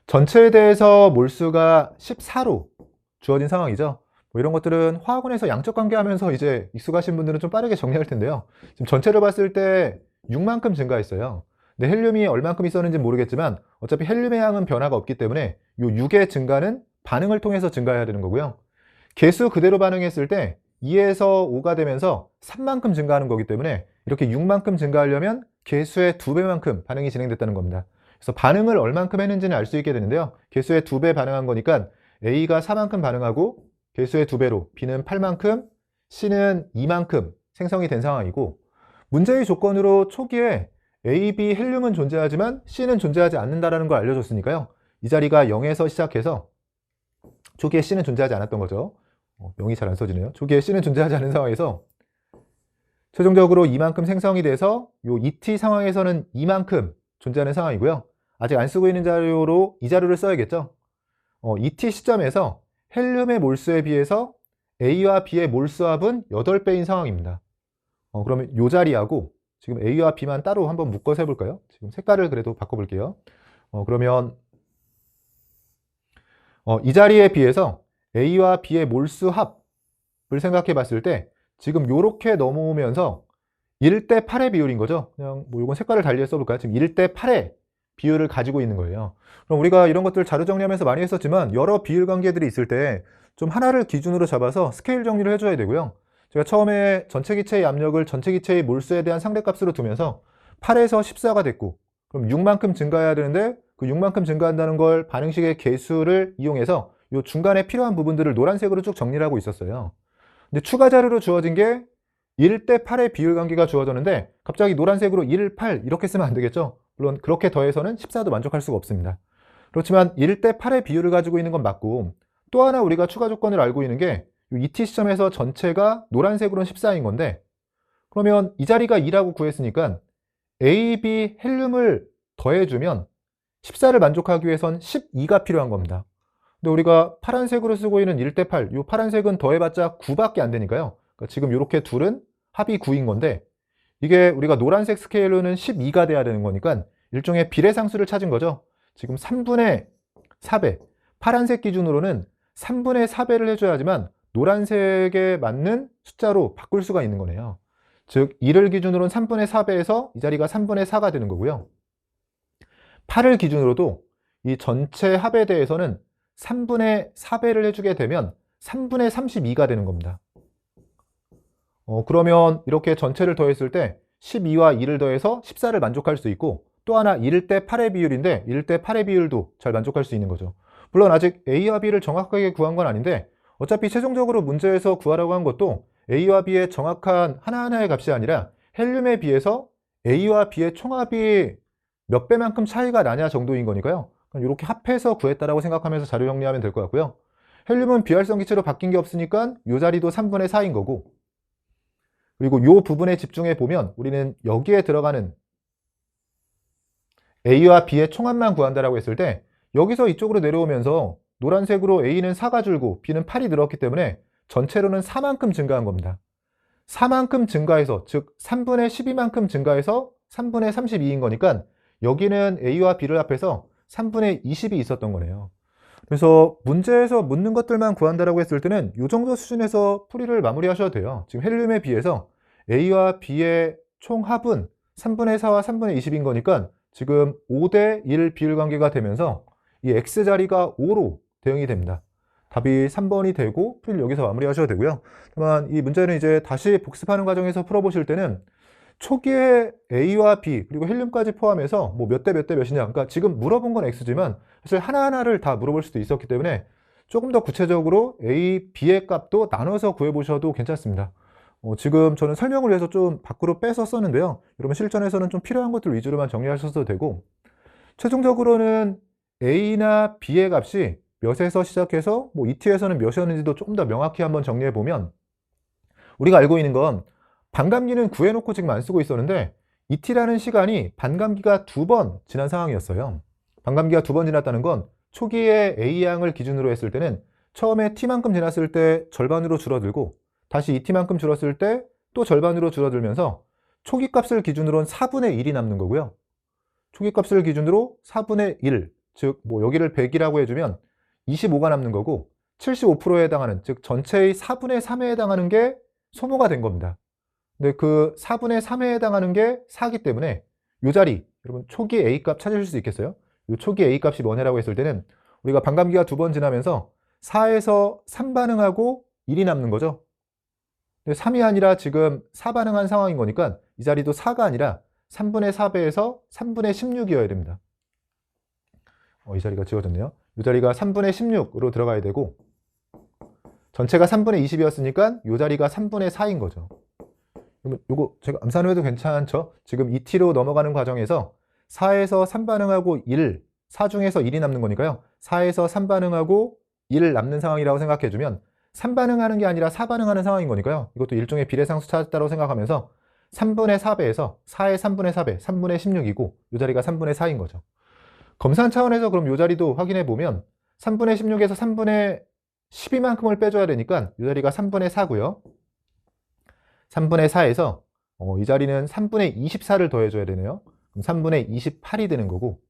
전체에 대해서 몰수가 14로 주어진 상황이죠. 뭐 이런 것들은 화학원에서 양적 관계하면서 이제 익숙하신 분들은 좀 빠르게 정리할 텐데요. 지금 전체를 봤을 때 6만큼 증가했어요. 근데 헬륨이 얼만큼 있었는지 모르겠지만 어차피 헬륨의 양은 변화가 없기 때문에 이 6의 증가는 반응을 통해서 증가해야 되는 거고요. 개수 그대로 반응했을 때 2에서 5가 되면서 3만큼 증가하는 거기 때문에 이렇게 6만큼 증가하려면 개수의 2배만큼 반응이 진행됐다는 겁니다. 그래서 반응을 얼만큼 했는지는 알 수 있게 되는데요. 개수의 2배 반응한 거니까 A가 4만큼 반응하고 개수의 2배로 B는 8만큼, C는 2만큼 생성이 된 상황이고 문제의 조건으로 초기에 A, B 헬륨은 존재하지만 C는 존재하지 않는다는 걸 알려줬으니까요. 이 자리가 0에서 시작해서 초기에 C는 존재하지 않았던 거죠. 0이 잘 안 써지네요. 초기에 C는 존재하지 않은 상황에서 최종적으로 이만큼 생성이 돼서 요 2t 상황에서는 이만큼 존재하는 상황이고요. 아직 안 쓰고 있는 자료로 이 자료를 써야겠죠. 2t 시점에서 헬륨의 몰수에 비해서 A와 B의 몰수합은 8배인 상황입니다. 그러면 이 자리하고 지금 A와 B만 따로 한번 묶어서 해볼까요? 지금 색깔을 그래도 바꿔볼게요. 그러면 이 자리에 비해서 A와 B의 몰수합을 생각해 봤을 때 지금 요렇게 넘어오면서 1대 8의 비율인 거죠. 그냥 뭐 이건 색깔을 달리 써볼까요? 지금 1대 8의 비율을 가지고 있는 거예요. 그럼 우리가 이런 것들 자료 정리하면서 많이 했었지만 여러 비율 관계들이 있을 때 좀 하나를 기준으로 잡아서 스케일 정리를 해줘야 되고요. 제가 처음에 전체 기체의 압력을 전체 기체의 몰수에 대한 상대값으로 두면서 8에서 14가 됐고 그럼 6만큼 증가해야 되는데 그 6만큼 증가한다는 걸 반응식의 개수를 이용해서 이 중간에 필요한 부분들을 노란색으로 쭉 정리를 하고 있었어요. 근데 추가 자료로 주어진 게 1대 8의 비율 관계가 주어졌는데 갑자기 노란색으로 1, 8 이렇게 쓰면 안 되겠죠. 물론 그렇게 더해서는 14도 만족할 수가 없습니다. 그렇지만 1대 8의 비율을 가지고 있는 건 맞고 또 하나 우리가 추가 조건을 알고 있는 게 2t 시점에서 전체가 노란색으로는 14인 건데 그러면 이 자리가 2라고 구했으니까 A, B 헬륨을 더해주면 14를 만족하기 위해선 12가 필요한 겁니다. 근데 우리가 파란색으로 쓰고 있는 1대 8, 이 파란색은 더해봤자 9밖에 안 되니까요. 그러니까 지금 이렇게 둘은 합이 9인 건데 이게 우리가 노란색 스케일로는 12가 돼야 되는 거니까 일종의 비례상수를 찾은 거죠. 지금 3분의 4배, 파란색 기준으로는 3분의 4배를 해줘야지만 노란색에 맞는 숫자로 바꿀 수가 있는 거네요. 즉 2를 기준으로는 3분의 4배에서 이 자리가 3분의 4가 되는 거고요. 8을 기준으로도 이 전체 합에 대해서는 3분의 4배를 해주게 되면 3분의 32가 되는 겁니다. 그러면 이렇게 전체를 더했을 때 12와 2를 더해서 14를 만족할 수 있고 또 하나 1대 8의 비율인데 1대 8의 비율도 잘 만족할 수 있는 거죠. 물론 아직 A와 B를 정확하게 구한 건 아닌데 어차피 최종적으로 문제에서 구하라고 한 것도 A와 B의 정확한 하나하나의 값이 아니라 헬륨에 비해서 A와 B의 총합이 몇 배만큼 차이가 나냐 정도인 거니까요. 이렇게 합해서 구했다라고 생각하면서 자료 정리하면 될 것 같고요. 헬륨은 비활성 기체로 바뀐 게 없으니까 이 자리도 3분의 4인 거고 그리고 이 부분에 집중해 보면 우리는 여기에 들어가는 A와 B의 총합만 구한다라고 했을 때 여기서 이쪽으로 내려오면서 노란색으로 A는 4가 줄고 B는 8이 늘었기 때문에 전체로는 4만큼 증가한 겁니다. 4만큼 증가해서 즉 3분의 12만큼 증가해서 3분의 32인 거니까 여기는 A와 B를 합해서 3분의 20이 있었던 거네요. 그래서 문제에서 묻는 것들만 구한다라고 했을 때는 이 정도 수준에서 풀이를 마무리하셔도 돼요. 지금 헬륨에 비해서 A와 B의 총합은 3분의 4와 3분의 20인 거니까 지금 5대 1 비율 관계가 되면서 이 X자리가 5로 대응이 됩니다. 답이 3번이 되고 풀이를 여기서 마무리하셔도 되고요. 다만 이 문제는 이제 다시 복습하는 과정에서 풀어보실 때는 초기에 A와 B 그리고 헬륨까지 포함해서 뭐 몇 대 몇 대 몇이냐 그러니까 지금 물어본 건 X지만 사실 하나하나를 다 물어볼 수도 있었기 때문에 조금 더 구체적으로 A, B의 값도 나눠서 구해보셔도 괜찮습니다. 지금 저는 설명을 위해서 좀 밖으로 빼서 썼는데요. 여러분 실전에서는 좀 필요한 것들 위주로만 정리하셔도 되고 최종적으로는 A나 B의 값이 몇에서 시작해서 뭐 ET에서는 몇이었는지도 조금 더 명확히 한번 정리해 보면 우리가 알고 있는 건 반감기는 구해놓고 지금 안 쓰고 있었는데 ET라는 시간이 반감기가 2번 지난 상황이었어요. 반감기가 2번 지났다는 건 초기에 A양을 기준으로 했을 때는 처음에 T만큼 지났을 때 절반으로 줄어들고 다시 ET만큼 줄었을 때 또 절반으로 줄어들면서 초기 값을 기준으로는 4분의 1이 남는 거고요. 초기 값을 기준으로 4분의 1, 즉 뭐 여기를 100이라고 해주면 25가 남는 거고 75%에 해당하는, 즉 전체의 4분의 3에 해당하는 게 소모가 된 겁니다. 근데 그 4분의 3에 해당하는 게 4기 때문에 이 자리, 여러분 초기 A값 찾으실 수 있겠어요? 이 초기 A값이 뭐냐라고 했을 때는 우리가 반감기가 2번 지나면서 4에서 3 반응하고 1이 남는 거죠. 근데 3이 아니라 지금 4 반응한 상황인 거니까 이 자리도 4가 아니라 3분의 4배에서 3분의 16이어야 됩니다. 이 자리가 지워졌네요. 이 자리가 3분의 16으로 들어가야 되고 전체가 3분의 20이었으니까 이 자리가 3분의 4인 거죠. 요거 제가 암산을 해도 괜찮죠? 지금 ET로 넘어가는 과정에서 4에서 3 반응하고 1, 4 중에서 1이 남는 거니까요. 4에서 3 반응하고 1 남는 상황이라고 생각해주면 3 반응하는 게 아니라 4 반응하는 상황인 거니까요. 이것도 일종의 비례상수 찾았다고 생각하면서 3분의 4배에서 4의 3분의 4배, 3분의 16이고 이 자리가 3분의 4인 거죠. 검산 차원에서 그럼 이 자리도 확인해 보면 3분의 16에서 3분의 12만큼을 빼줘야 되니까 이 자리가 3분의 4고요. 3분의 4에서 이 자리는 3분의 24를 더해줘야 되네요. 그럼 3분의 28이 되는 거고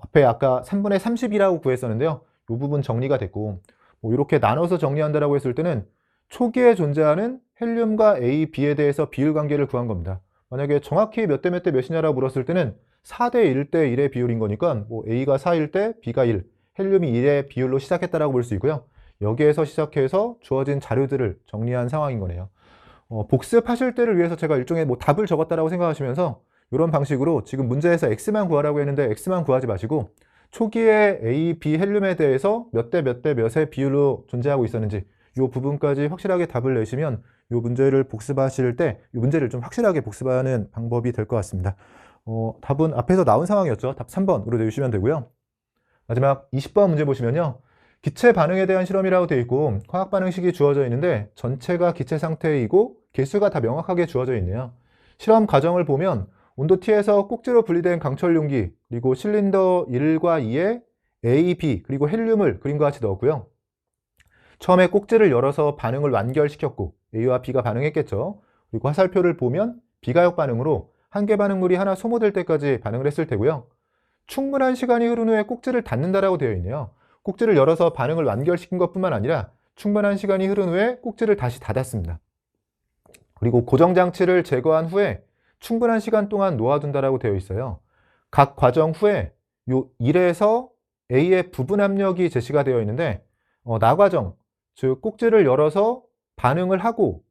앞에 아까 3분의 30이라고 구했었는데요. 이 부분 정리가 됐고 뭐 이렇게 나눠서 정리한다라고 했을 때는 초기에 존재하는 헬륨과 A, B에 대해서 비율 관계를 구한 겁니다. 만약에 정확히 몇 대 몇 대 몇이냐라고 물었을 때는 4대 1대 1의 비율인 거니까 뭐 A가 4일 때 B가 1, 헬륨이 1의 비율로 시작했다라고 볼 수 있고요. 여기에서 시작해서 주어진 자료들을 정리한 상황인 거네요. 복습하실 때를 위해서 제가 일종의 뭐 답을 적었다라고 생각하시면서 이런 방식으로 지금 문제에서 X만 구하라고 했는데 X만 구하지 마시고 초기에 A, B 헬륨에 대해서 몇 대 몇 대 몇의 비율로 존재하고 있었는지 이 부분까지 확실하게 답을 내시면 이 문제를 복습하실 때 이 문제를 좀 확실하게 복습하는 방법이 될 것 같습니다. 답은 앞에서 나온 상황이었죠. 답 3번으로 내주시면 되고요. 마지막 20번 문제 보시면요. 기체 반응에 대한 실험이라고 되어 있고 화학 반응식이 주어져 있는데 전체가 기체 상태이고 개수가 다 명확하게 주어져 있네요. 실험 과정을 보면 온도 T에서 꼭지로 분리된 강철 용기 그리고 실린더 1과 2에 A, B 그리고 헬륨을 그림과 같이 넣었고요. 처음에 꼭지를 열어서 반응을 완결시켰고 A와 B가 반응했겠죠. 그리고 화살표를 보면 비가역 반응으로 한 개 반응물이 하나 소모될 때까지 반응을 했을 테고요. 충분한 시간이 흐른 후에 꼭지를 닫는다라고 되어 있네요. 꼭지를 열어서 반응을 완결시킨 것뿐만 아니라 충분한 시간이 흐른 후에 꼭지를 다시 닫았습니다. 그리고 고정장치를 제거한 후에 충분한 시간 동안 놓아둔다라고 되어 있어요. 각 과정 후에 요 1에서 A의 부분 압력이 제시가 되어 있는데 나과정, 즉 꼭지를 열어서 반응을 하고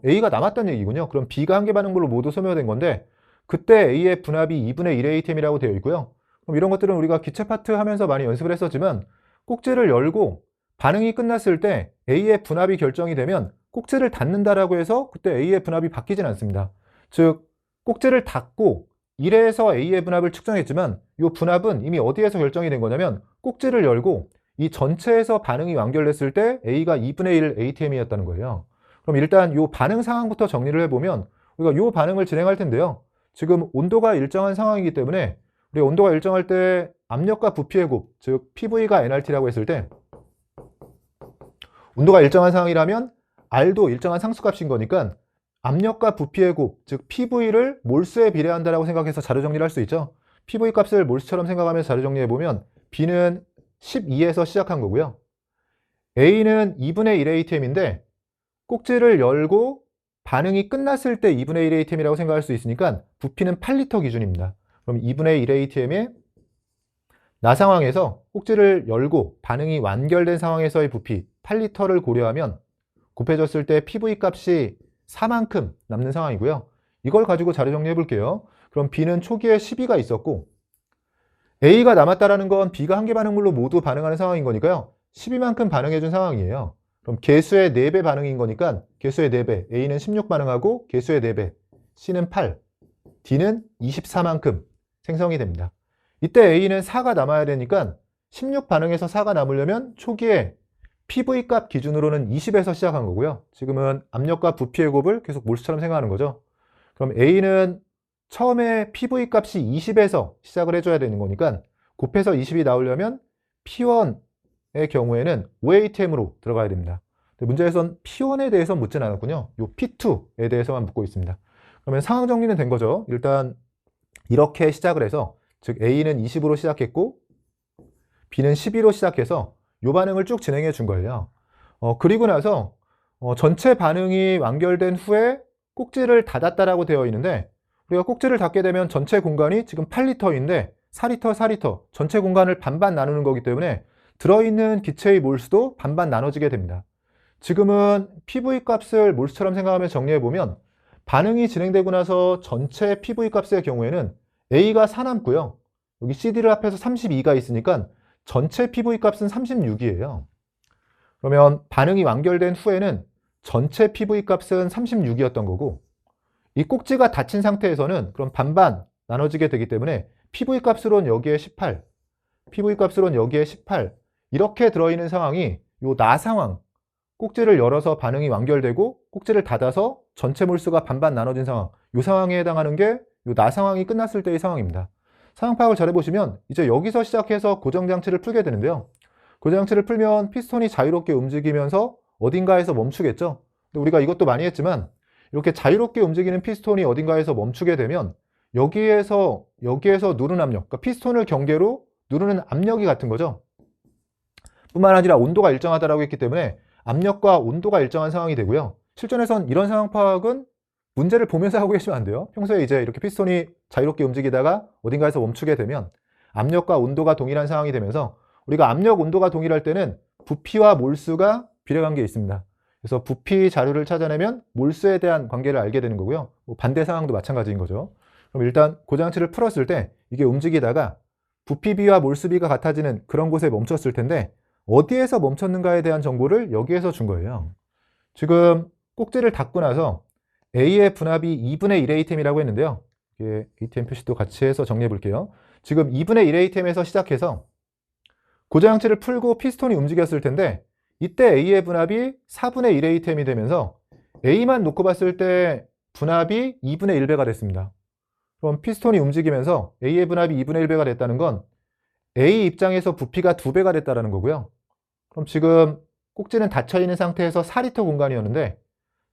A가 남았다는 얘기군요. 그럼 B가 한 개 반응물로 모두 소모된 건데 그때 A의 분압이 2분의 1 ATM이라고 되어 있고요. 그럼 이런 것들은 우리가 기체 파트 하면서 많이 연습을 했었지만 꼭지를 열고 반응이 끝났을 때 A의 분압이 결정이 되면 꼭지를 닫는다라고 해서 그때 A의 분압이 바뀌진 않습니다. 즉 꼭지를 닫고 1에서 A의 분압을 측정했지만 이 분압은 이미 어디에서 결정이 된 거냐면 꼭지를 열고 이 전체에서 반응이 완결됐을 때 A가 2분의 1 ATM이었다는 거예요. 그럼 일단 이 반응 상황부터 정리를 해보면 우리가 이 반응을 진행할 텐데요. 지금 온도가 일정한 상황이기 때문에 우리 온도가 일정할 때 압력과 부피의 곱, 즉 PV가 nRT라고 했을 때 온도가 일정한 상황이라면 R도 일정한 상수값인 거니까 압력과 부피의 곱, 즉 PV를 몰수에 비례한다라고 생각해서 자료 정리를 할 수 있죠. PV 값을 몰수처럼 생각하면서 자료 정리해보면 B는 12에서 시작한 거고요. A는 2분의 1 ATM인데 꼭지를 열고 반응이 끝났을 때 2분의 1 ATM이라고 생각할 수 있으니까 부피는 8리터 기준입니다. 그럼 2분의 1 ATM에 나 상황에서 꼭지를 열고 반응이 완결된 상황에서의 부피 8리터를 고려하면 곱해졌을 때 PV 값이 4만큼 남는 상황이고요. 이걸 가지고 자료 정리해 볼게요. 그럼 B는 초기에 12가 있었고 A가 남았다라는 건 B가 한 개 반응물로 모두 반응하는 상황인 거니까요. 12만큼 반응해 준 상황이에요. 그럼 개수의 4배 반응인 거니까 개수의 4배, A는 16 반응하고 개수의 4배, C는 8, D는 24만큼 생성이 됩니다. 이때 A는 4가 남아야 되니까 16 반응해서 4가 남으려면 초기에 PV 값 기준으로는 20에서 시작한 거고요. 지금은 압력과 부피의 곱을 계속 몰수처럼 생각하는 거죠. 그럼 A는 처음에 PV 값이 20에서 시작을 해줘야 되는 거니까 곱해서 20이 나오려면 P1의 경우에는 5ATM으로 들어가야 됩니다. 문제에선 P1에 대해서 묻진 않았군요. 요 P2에 대해서만 묻고 있습니다. 그러면 상황 정리는 된 거죠. 일단 이렇게 시작을 해서, 즉 A는 20으로 시작했고 B는 12로 시작해서 요 반응을 쭉 진행해 준 거예요. 그리고 나서 전체 반응이 완결된 후에 꼭지를 닫았다라고 되어 있는데, 우리가 꼭지를 닫게 되면 전체 공간이 지금 8리터인데 4리터, 4리터 전체 공간을 반반 나누는 거기 때문에 들어있는 기체의 몰수도 반반 나눠지게 됩니다. 지금은 PV 값을 몰수처럼 생각하면 정리해보면, 반응이 진행되고 나서 전체 PV 값의 경우에는 A가 4 남고요. 여기 CD를 합해서 32가 있으니까 전체 PV 값은 36이에요. 그러면 반응이 완결된 후에는 전체 PV 값은 36이었던 거고, 이 꼭지가 닫힌 상태에서는 그럼 반반 나눠지게 되기 때문에 PV 값으로는 여기에 18, PV 값으로는 여기에 18 이렇게 들어있는 상황이 요 나 상황, 꼭지를 열어서 반응이 완결되고 꼭지를 닫아서 전체 몰수가 반반 나눠진 상황, 이 상황에 해당하는 게 요 나 상황이 끝났을 때의 상황입니다. 상황 파악을 잘 해보시면 이제 여기서 시작해서 고정장치를 풀게 되는데요. 고정장치를 풀면 피스톤이 자유롭게 움직이면서 어딘가에서 멈추겠죠. 근데 우리가 이것도 많이 했지만 이렇게 자유롭게 움직이는 피스톤이 어딘가에서 멈추게 되면 여기에서 누르는 압력, 그러니까 피스톤을 경계로 누르는 압력이 같은 거죠. 뿐만 아니라 온도가 일정하다라고 했기 때문에 압력과 온도가 일정한 상황이 되고요. 실전에선 이런 상황 파악은 문제를 보면서 하고 계시면 안 돼요. 평소에 이제 이렇게 피스톤이 자유롭게 움직이다가 어딘가에서 멈추게 되면 압력과 온도가 동일한 상황이 되면서, 우리가 압력, 온도가 동일할 때는 부피와 몰수가 비례관계에 있습니다. 그래서 부피 자료를 찾아내면 몰수에 대한 관계를 알게 되는 거고요. 반대 상황도 마찬가지인 거죠. 그럼 일단 고장치를 풀었을 때 이게 움직이다가 부피비와 몰수비가 같아지는 그런 곳에 멈췄을 텐데, 어디에서 멈췄는가에 대한 정보를 여기에서 준 거예요. 지금 꼭지를 닫고 나서 A의 분압이 2분의 1 ATM이라고 했는데요. 이게 ATM 표시도 같이 해서 정리해 볼게요. 지금 2분의 1 ATM에서 시작해서 고장치를 풀고 피스톤이 움직였을 텐데, 이때 A의 분압이 4분의 1 ATM이 되면서 A만 놓고 봤을 때 분압이 2분의 1배가 됐습니다. 그럼 피스톤이 움직이면서 A의 분압이 2분의 1배가 됐다는 건 A 입장에서 부피가 2배가 됐다는 거고요. 그럼 지금 꼭지는 닫혀있는 상태에서 4리터 공간이었는데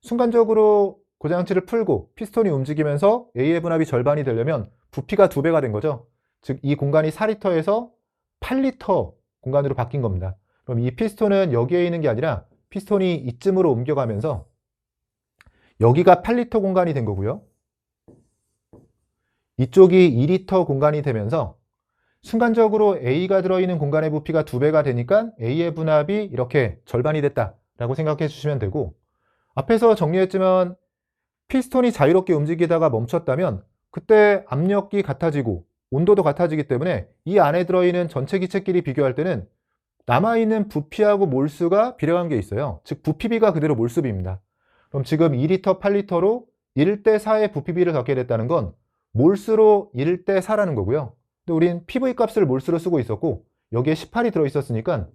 순간적으로 고장치를 풀고 피스톤이 움직이면서 A의 분압이 절반이 되려면 부피가 2배가 된 거죠. 즉 이 공간이 4리터에서 8리터 공간으로 바뀐 겁니다. 그럼 이 피스톤은 여기에 있는 게 아니라 피스톤이 이쯤으로 옮겨가면서 여기가 8리터 공간이 된 거고요. 이쪽이 2리터 공간이 되면서 순간적으로 A가 들어있는 공간의 부피가 2배가 되니까 A의 분압이 이렇게 절반이 됐다라고 생각해 주시면 되고, 앞에서 정리했지만 피스톤이 자유롭게 움직이다가 멈췄다면 그때 압력이 같아지고 온도도 같아지기 때문에 이 안에 들어있는 전체 기체끼리 비교할 때는 남아있는 부피하고 몰수가 비례관계에 있어요. 즉 부피비가 그대로 몰수비입니다. 그럼 지금 2리터, 8리터로 1대4의 부피비를 갖게 됐다는 건 몰수로 1대4라는 거고요. 근데 우린 PV 값을 몰수로 쓰고 있었고 여기에 18이 들어있었으니까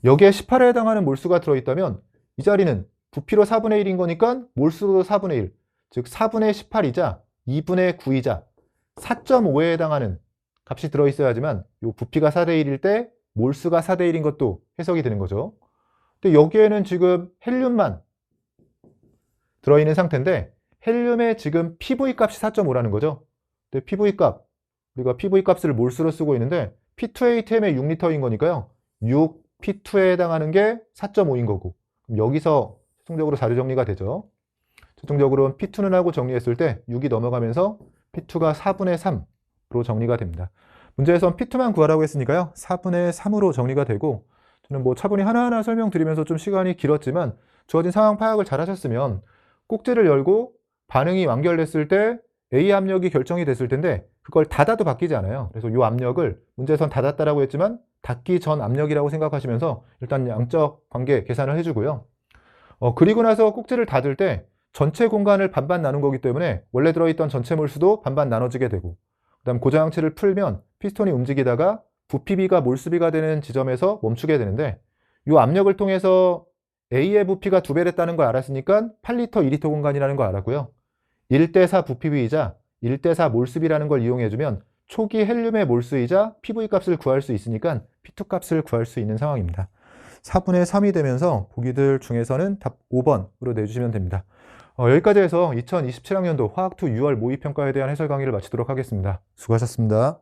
여기에 18에 해당하는 몰수가 들어있다면 이 자리는 부피로 4분의 1인 거니까 몰수로 4분의 1, 즉 4분의 18이자 2분의 9이자 4.5에 해당하는 값이 들어있어야지만 이 부피가 4대 1일 때 몰수가 4대 1인 것도 해석이 되는 거죠. 근데 여기에는 지금 헬륨만 들어있는 상태인데 헬륨의 지금 PV 값이 4.5라는 거죠. 근데 PV 값, 우리가 PV 값을 몰수로 쓰고 있는데 P2ATM의 6리터인 거니까요. 6 P2에 해당하는 게 4.5인 거고, 그럼 여기서 최종적으로 자료 정리가 되죠. 최종적으로는 P2는 하고 정리했을 때 6이 넘어가면서 P2가 4분의 3로 정리가 됩니다. 문제에선 P2만 구하라고 했으니까요. 4분의 3으로 정리가 되고, 저는 뭐 차분히 하나하나 설명드리면서 좀 시간이 길었지만 주어진 상황 파악을 잘 하셨으면 꼭지를 열고 반응이 완결됐을 때 A 압력이 결정이 됐을 텐데 그걸 닫아도 바뀌지 않아요. 그래서 이 압력을 문제에선 닫았다라고 했지만 닫기 전 압력이라고 생각하시면서 일단 양적 관계 계산을 해주고요. 그리고 나서 꼭지를 닫을 때 전체 공간을 반반 나눈 거기 때문에 원래 들어있던 전체 몰수도 반반 나눠지게 되고, 그 다음 고정항체를 풀면 피스톤이 움직이다가 부피비가 몰수비가 되는 지점에서 멈추게 되는데 이 압력을 통해서 A의 부피가 2배랬다는 걸 알았으니까 8리터 2리터 공간이라는 걸 알았고요. 1대4 부피비이자 1대4 몰수비라는 걸 이용해주면 초기 헬륨의 몰수이자 PV 값을 구할 수 있으니까 P2 값을 구할 수 있는 상황입니다. 4분의 3이 되면서 보기들 중에서는 답 5번으로 내주시면 됩니다. 여기까지 해서 2027학년도 화학2 6월 모의평가에 대한 해설 강의를 마치도록 하겠습니다. 수고하셨습니다.